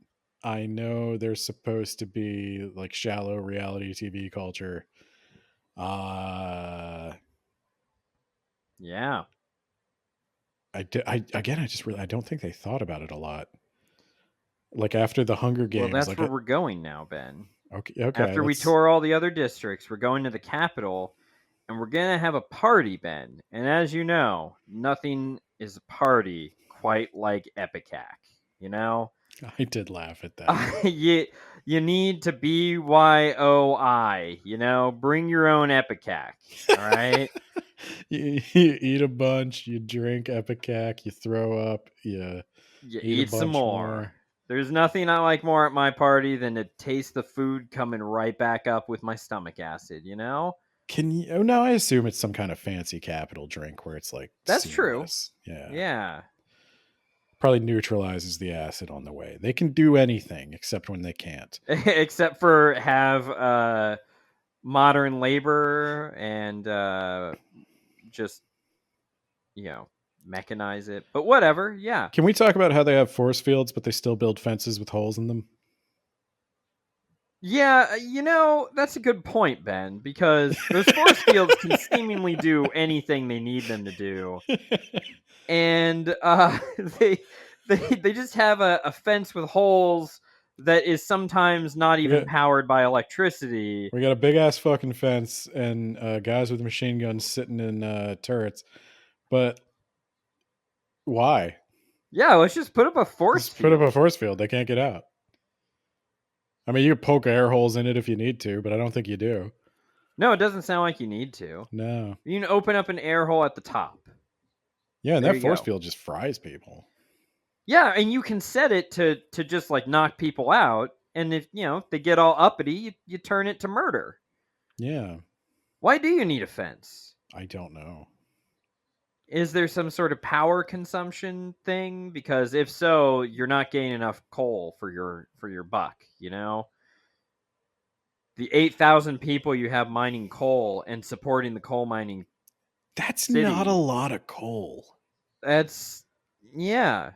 I know they're supposed to be like shallow reality TV culture. Yeah. I don't think they thought about it a lot. Like after the Hunger Games. Well, that's where we're going now, Ben. Okay. After we tour all the other districts, we're going to the Capitol, and we're gonna have a party, Ben. And as you know, nothing is a party quite like Epicac. I did laugh at that. You need to BYOI. Bring your own Epicac. All right. you eat a bunch, you drink Epicac, you throw up, you eat some more. There's nothing I like more at my party than to taste the food coming right back up with my stomach acid. Can you? Oh no, I assume it's some kind of fancy capital drink where it's like that's seamless. True. Yeah. Yeah. Probably neutralizes the acid on the way. They can do anything except when they can't. Except for have modern labor and just mechanize it. But whatever, yeah. Can we talk about how they have force fields but they still build fences with holes in them? Yeah, that's a good point, Ben, because those force fields can seemingly do anything they need them to do. And they just have a fence with holes that is sometimes not even powered by electricity. We got a big ass fucking fence and guys with machine guns sitting in turrets. But why? Yeah, let's just put up a force field. Put up a force field. They can't get out. I mean, you can poke air holes in it if you need to, but I don't think you do. No, it doesn't sound like you need to. No. You can open up an air hole at the top. Yeah, and that force field just fries people. Yeah, and you can set it to just like knock people out, and if they get all uppity, you turn it to murder. Yeah. Why do you need a fence? I don't know. Is there some sort of power consumption thing? Because if so, you're not getting enough coal for your buck, The 8,000 people you have mining coal and supporting the coal mining That's city, not a lot of coal. Yeah.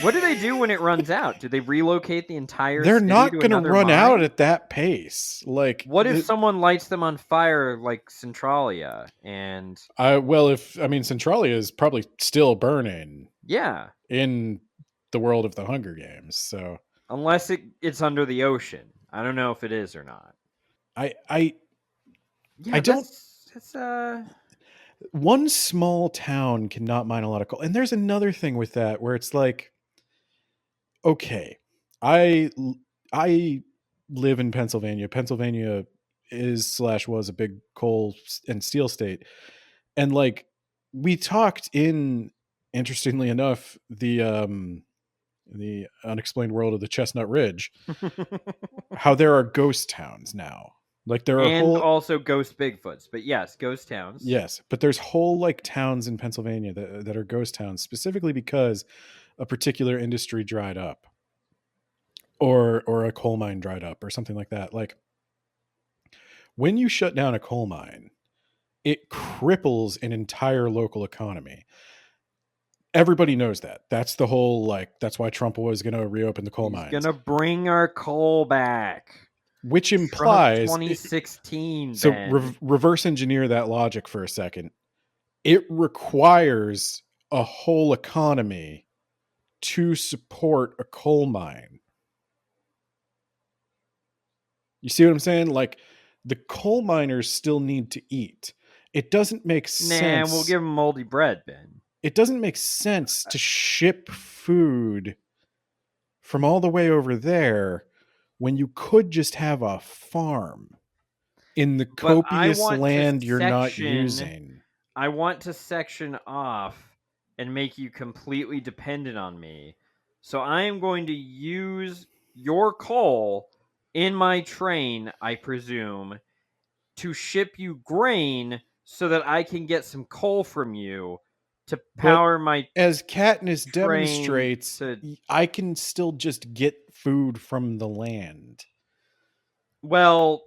What do they do when it runs out? Do they relocate the entire They're city not going to run out at that pace. Like, what if someone lights them on fire like Centralia and Centralia is probably still burning. Yeah. In the world of the Hunger Games. So unless it's under the ocean. I don't know if it is or not. I don't. One small town cannot mine a lot of coal. And there's another thing with that where it's like, okay, I live in Pennsylvania. Pennsylvania was a big coal and steel state. And like we talked in, interestingly enough, the unexplained world of the Chestnut Ridge, how there are ghost towns now Like there are and whole also ghost Bigfoots, but yes, ghost towns. yes, but there's whole like towns in Pennsylvania that are ghost towns specifically because a particular industry dried up, or a coal mine dried up, or something like that. Like when you shut down a coal mine, it cripples an entire local economy. Everybody knows that. That's the whole like. That's why Trump was going to reopen the coal He's mines, gonna bring our coal back. which Trump implies 2016. so Ben. reverse engineer that logic for a second. It requires a whole economy to support a coal mine. You see what I'm saying? Like the coal miners still need to eat. It doesn't make sense. Nah, we'll give him moldy bread, Ben. It doesn't make sense to ship food from all the way over there when you could just have a farm in the But I copious want land to you're not section. using. I want to section off and make you completely dependent on me. So I am going to use your coal in my train, I presume, to ship you grain so that I can get some coal from you to power my As Katniss train demonstrates, I can still just get food from the land. Well,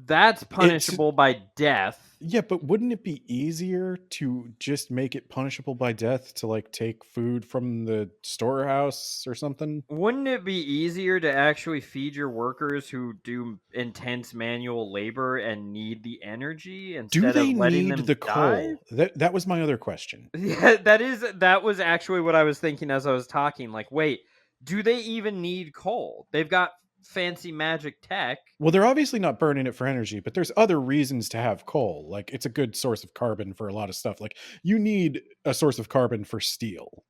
that's punishable by death. Yeah, but wouldn't it be easier to just make it punishable by death to like take food from the storehouse or something? Wouldn't it be easier to actually feed your workers who do intense manual labor and need the energy instead of letting them the die? coal? That was my other question. Yeah, that was actually what I was thinking as I was talking. Like, wait, do they even need coal? They've got fancy magic tech. Well, they're obviously not burning it for energy, but there's other reasons to have coal. Like it's a good source of carbon for a lot of stuff. Like you need a source of carbon for steel.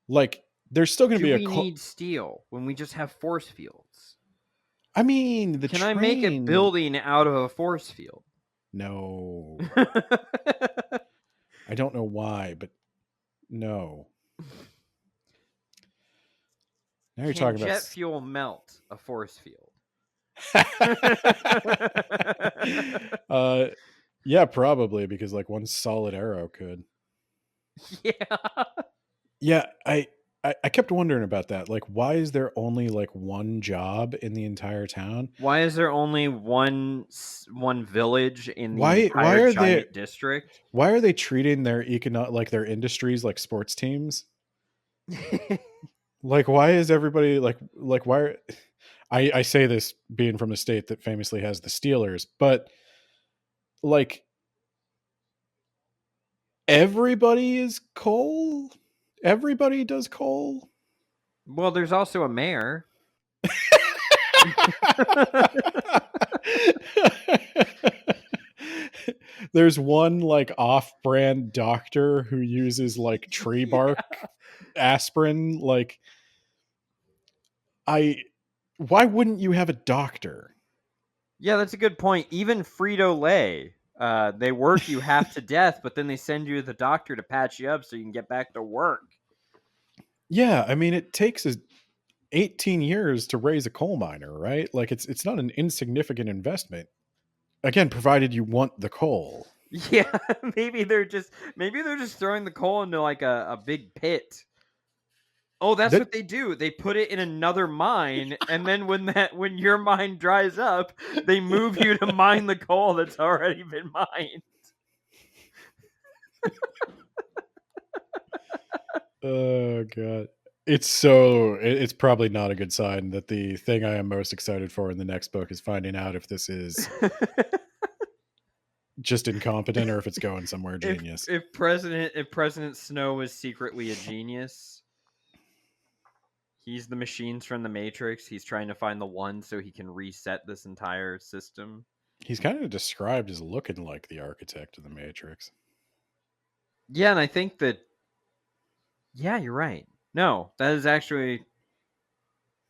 Like there's still going to be Do we need steel when we just have force fields? I mean, Can I make a building out of a force field? No. I don't know why, but no. Now you're talking about jet fuel melt a force field? Yeah, probably because like one solid arrow could. Yeah. Yeah, I kept wondering about that. Like, why is there only like one job in the entire town? Why is there only one village in the entire giant district? Why are they treating their their industries like sports teams? Like, why is everybody like why? I say this being from a state that famously has the Steelers, but like everybody is coal. Everybody does coal. Well, there's also a mayor. There's one like off-brand doctor who uses like tree bark aspirin. Like, why wouldn't you have a doctor? Yeah, that's a good point. Even Frito-Lay, they work you half to death, but then they send you to the doctor to patch you up so you can get back to work. Yeah, I mean, it takes 18 years to raise a coal miner, right? Like it's not an insignificant investment. Again, provided you want the coal. Yeah, maybe they're just throwing the coal into like a big pit. Oh, that's what they do. They put it in another mine, and then when your mine dries up, they move you to mine the coal that's already been mined. Oh god. It's probably not a good sign that the thing I am most excited for in the next book is finding out if this is just incompetent or if it's going somewhere genius. If President Snow is secretly a genius, he's the machines from the Matrix. He's trying to find the one so he can reset this entire system. He's kind of described as looking like the architect of the Matrix. Yeah, and I think that yeah, you're right. No, that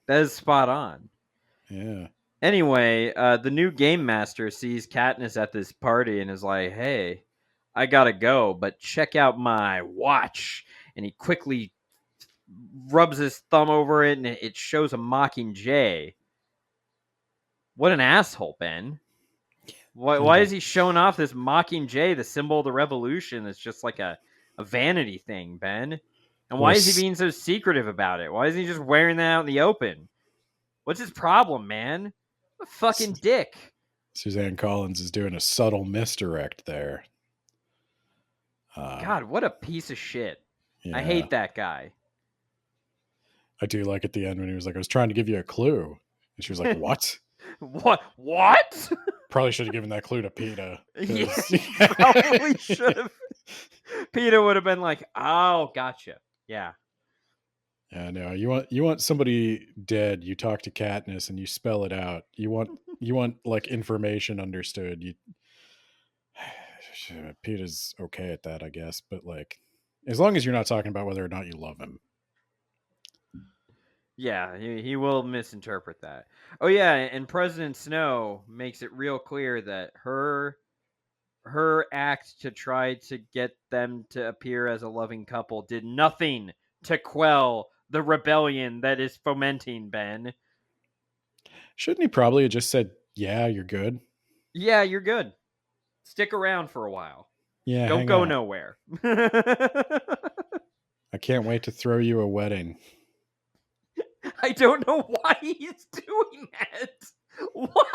is spot on. Yeah. Anyway, the new game master sees Katniss at this party and is like, "Hey, I gotta go, but check out my watch." And he quickly rubs his thumb over it, and it shows a Mockingjay, What an asshole, Ben. Why is he showing off this Mockingjay, the symbol of the revolution? That's just like a vanity thing, Ben. And why is he being so secretive about it? Why isn't he just wearing that out in the open? What's his problem, man? A fucking dick. Suzanne Collins is doing a subtle misdirect there. God, what a piece of shit. Yeah. I hate that guy. I do like at the end when he was like, I was trying to give you a clue. And she was like, what? What? Probably should have given that clue to PETA. Yeah, probably should have. PETA would have been like, oh, gotcha. Yeah. Yeah, no. You want somebody dead, you talk to Katniss and you spell it out. You want like information understood. PETA's okay at that, I guess, but like as long as you're not talking about whether or not you love him. Yeah, he will misinterpret that. Oh yeah, and President Snow makes it real clear that her act to try to get them to appear as a loving couple did nothing to quell the rebellion that is fomenting, Ben. Shouldn't he probably have just said, yeah, you're good? Yeah, you're good. Stick around for a while. Yeah, don't go nowhere. I can't wait to throw you a wedding. I don't know why he's doing that. Why?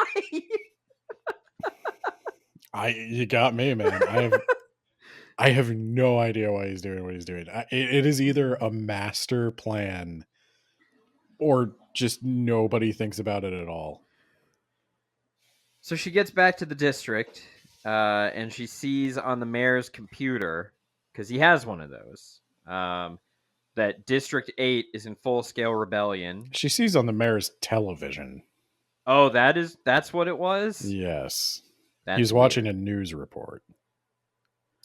You got me, man. I have no idea why he's doing what he's doing. It is either a master plan or just nobody thinks about it at all. So she gets back to the district and she sees on the mayor's computer, because he has one of those, that District 8 is in full-scale rebellion. She sees on the mayor's television. Oh, that's what it was? Yes. That's He's watching a news report.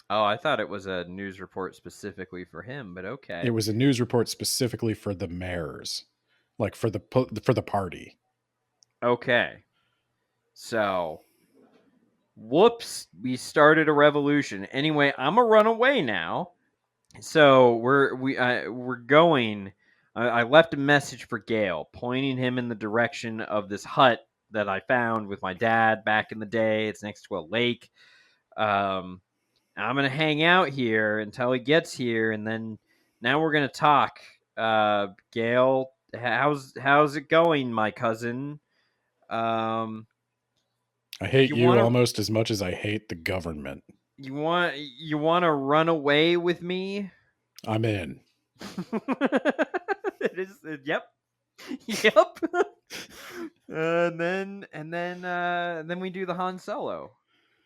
Oh, I thought it was a news report specifically for him, but okay. It was a news report specifically for the mayors, like for the party. Okay. So, whoops, we started a revolution. Anyway, I'm a runaway now. So we're going. I left a message for Gale, pointing him in the direction of this hut that I found with my dad back in the day. It's next to a lake. I'm gonna hang out here until he gets here, and then now we're gonna talk. Gale, how's it going, my cousin? I hate you almost as much as I hate the government. You want to run away with me? I'm in. It is. Yep. And then we do the Han Solo,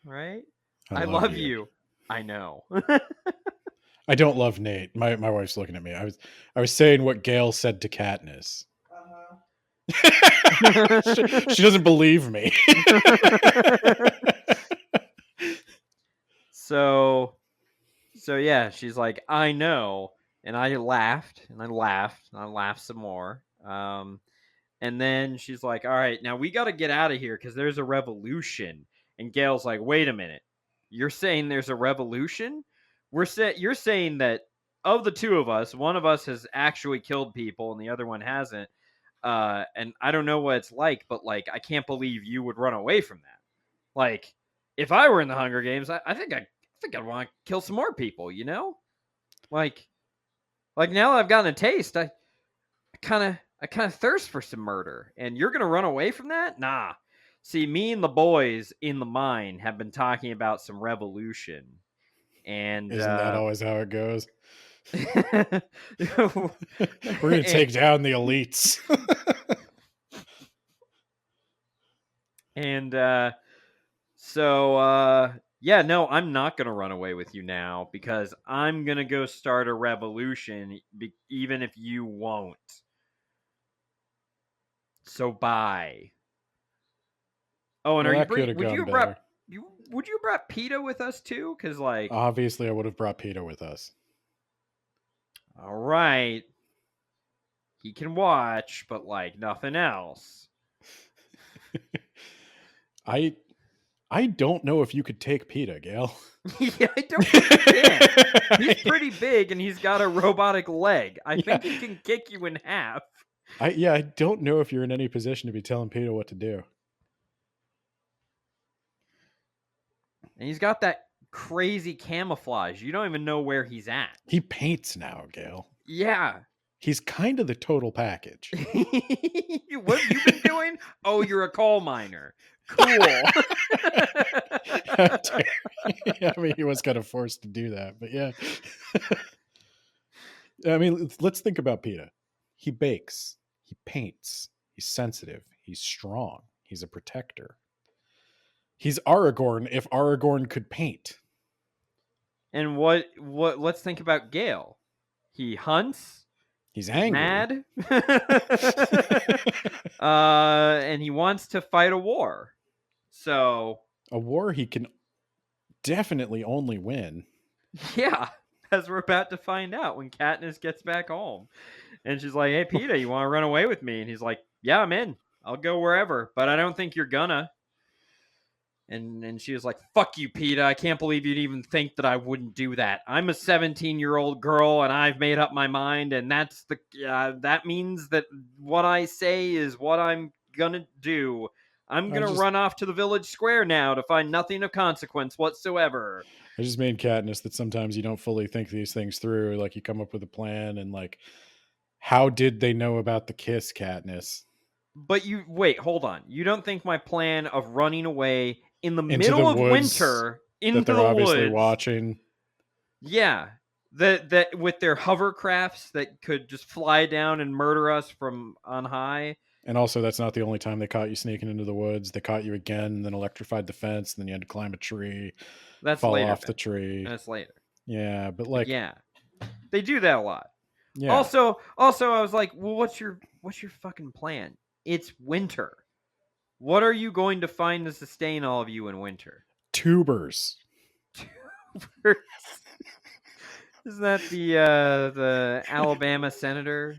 right? I love you. I know. I don't love Nate. My wife's looking at me. I was saying what Gale said to Katniss. She doesn't believe me. So yeah, she's like, I know. And I laughed some more. And then she's like, all right, now we got to get out of here because there's a revolution. And Gale's like, wait a minute. You're saying there's a revolution? You're saying that of the two of us, one of us has actually killed people and the other one hasn't. And I don't know what it's like, but like, I can't believe you would run away from that. Like, if I were in the Hunger Games, I think I'd want to kill some more people, you know? Like now that I've gotten a taste, I kind of thirst for some murder. And you're going to run away from that? Nah. See, me and the boys in the mine have been talking about some revolution. And isn't that always how it goes? We're going to take down the elites. And yeah, no, I'm not going to run away with you now because I'm going to go start a revolution even if you won't. So bye. Oh, and would you have brought PETA with us too? Because like, obviously I would have brought PETA with us. All right. He can watch, but like nothing else. I don't know if you could take PETA, Gale. Yeah, I don't think you can. He's pretty big and he's got a robotic leg. I think he can kick you in half. I don't know if you're in any position to be telling PETA what to do. And he's got that crazy camouflage. You don't even know where he's at. He paints now, Gale. Yeah. He's kind of the total package. What have you been doing? Oh, you're a coal miner. Cool. I mean, he was kind of forced to do that, but yeah. I mean, let's think about PETA. He bakes, he paints, he's sensitive, he's strong, he's a protector. He's Aragorn if Aragorn could paint. And what let's think about Gale. He hunts. He's angry. Mad. And he wants to fight a war. So a war he can definitely only win. Yeah, as we're about to find out when Katniss gets back home. And she's like, hey, PETA, you want to run away with me? And he's like, yeah, I'm in. I'll go wherever, but I don't think you're gonna. And she was like, fuck you, PETA. I can't believe you'd even think that I wouldn't do that. I'm a 17-year-old girl, and I've made up my mind, and that means that what I say is what I'm gonna do. I'm gonna run off to the village square now to find nothing of consequence whatsoever. I just made Katniss that sometimes you don't fully think these things through. Like, you come up with a plan, and like, how did they know about the kiss, Katniss? But wait, hold on. You don't think my plan of running away in the middle of winter into that they're the obviously woods, watching? Yeah, that with their hovercrafts that could just fly down and murder us from on high. And also, that's not the only time they caught you sneaking into the woods. They caught you again, and then electrified the fence, and then you had to climb a tree. That's fall later, off the tree. That's later. Yeah, but like, yeah, they do that a lot. Yeah. Also, I was like, well, what's your fucking plan? It's winter. What are you going to find to sustain all of you in winter? Tubers. Isn't that the Alabama senator?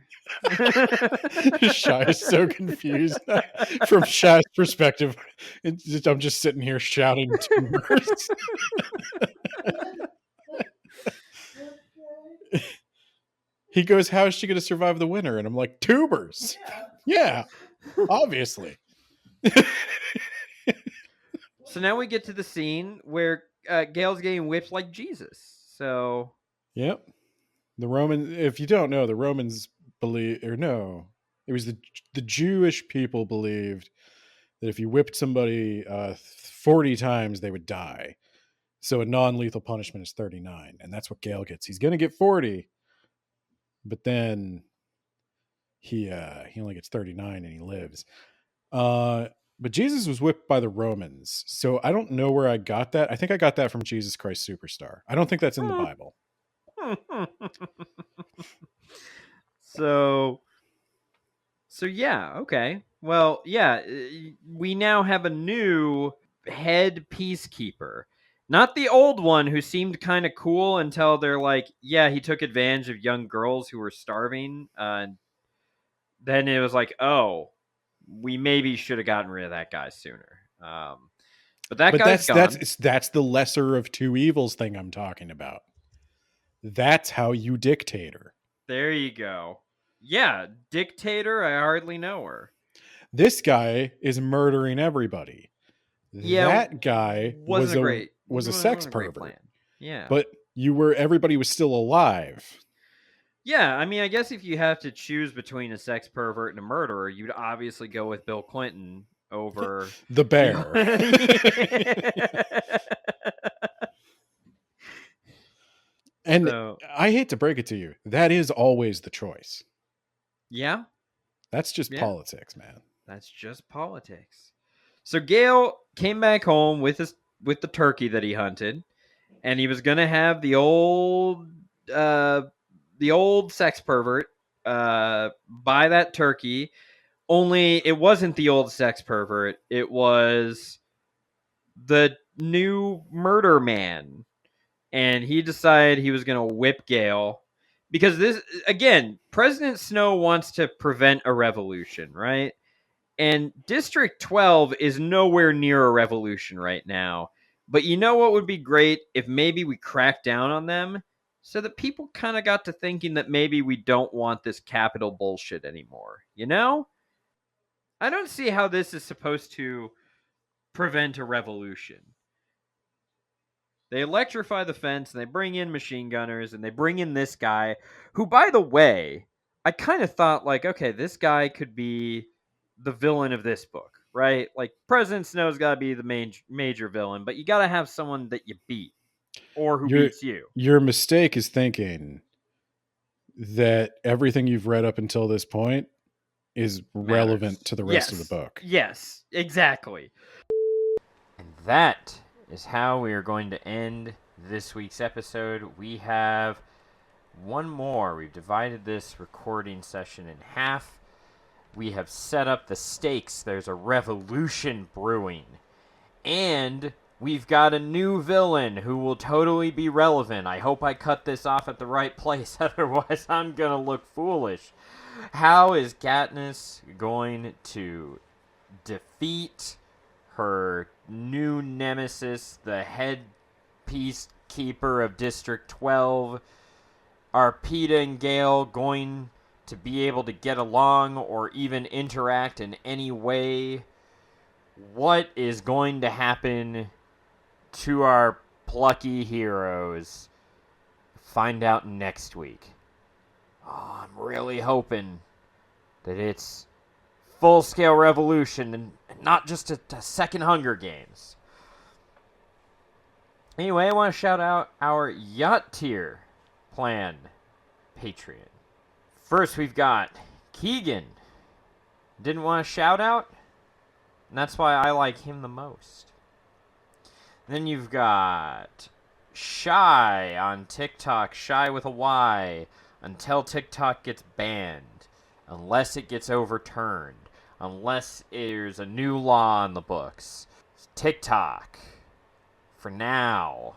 Shy is so confused. From Shy's perspective, I'm just sitting here shouting tubers. He goes, how is she going to survive the winter? And I'm like, tubers. Yeah, obviously. So now we get to the scene where Gale's getting whipped like Jesus. So, yep. The Roman, if you don't know, the Romans believe, or no, it was the Jewish people believed that if you whipped somebody 40 times, they would die. So a non-lethal punishment is 39, and that's what Gale gets. He's going to get 40, but then he only gets 39 and he lives. But Jesus was whipped by the Romans. So I don't know where I got that. I think I got that from Jesus Christ Superstar. I don't think that's in the Bible. So yeah, okay. Well, yeah, we now have a new head peacekeeper. Not the old one who seemed kind of cool until they're like, yeah, he took advantage of young girls who were starving. Then it was like, oh, we maybe should have gotten rid of that guy sooner. But guy's gone. That's the lesser of two evils thing I'm talking about. That's how you dictator. There you go. Yeah, dictator, I hardly know her. This guy is murdering everybody. Yeah, that guy was a sex pervert. Yeah. But everybody was still alive. Yeah, I mean, I guess if you have to choose between a sex pervert and a murderer, you'd obviously go with Bill Clinton over the bear. And I hate to break it to you, that is always the choice. Yeah. That's just politics, man. That's just politics. So Gale came back home with the turkey that he hunted, and he was gonna have the old sex pervert buy that turkey. Only it wasn't the old sex pervert. It was the new murder man. And he decided he was going to whip Gale. Because this, again, President Snow wants to prevent a revolution, right? And District 12 is nowhere near a revolution right now. But you know what would be great? If maybe we crack down on them so that people kind of got to thinking that maybe we don't want this capital bullshit anymore. You know? I don't see how this is supposed to prevent a revolution. They electrify the fence, and they bring in machine gunners, and they bring in this guy, who, by the way, I kind of thought, like, okay, this guy could be the villain of this book, right? Like, President Snow's got to be the major villain, but you got to have someone that you beat, or who beats you. Your mistake is thinking that everything you've read up until this point is relevant to the rest of the book. Yes, exactly. And that is how we are going to end this week's episode. We have one more. We've divided this recording session in half. We have set up the stakes. There's a revolution brewing. And we've got a new villain who will totally be relevant. I hope I cut this off at the right place, otherwise I'm going to look foolish. How is Katniss going to defeat her new nemesis, the Head Peacekeeper of District 12? Are Peeta and Gale going to be able to get along or even interact in any way? What is going to happen to our plucky heroes? Find out next week. Oh, I'm really hoping that it's full-scale revolution and not just a second Hunger Games. Anyway, I want to shout out our Yacht Tier plan Patreon. First, we've got Keegan. Didn't want a shout out? And that's why I like him the most. Then you've got Shy on TikTok. Shy with a Y. Until TikTok gets banned. Unless it gets overturned. Unless there's a new law on the books. TikTok. For now.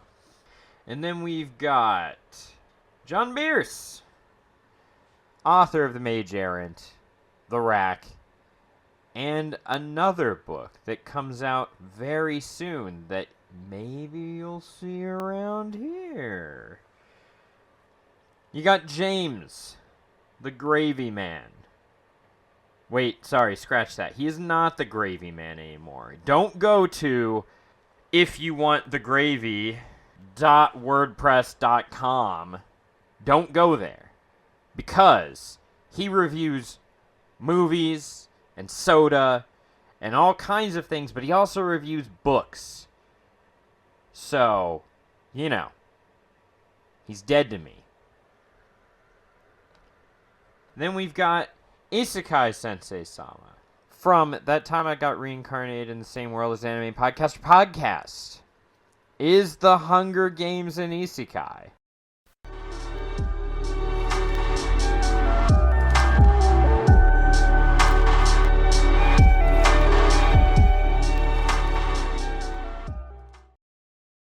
And then we've got John Bierce. Author of The Mage Errant. The Rack. And another book that comes out very soon that maybe you'll see around here. You got James, the Gravy Man. Wait, sorry, scratch that. He is not the Gravy Man anymore. Don't go to ifyouwantthegravy.wordpress.com. Don't go there. Because he reviews movies and soda and all kinds of things, but he also reviews books. So, you know, he's dead to me. Then we've got Isekai Sensei Sama. From That Time I Got Reincarnated in the Same World as Anime Podcaster podcast. Is the Hunger Games an Isekai?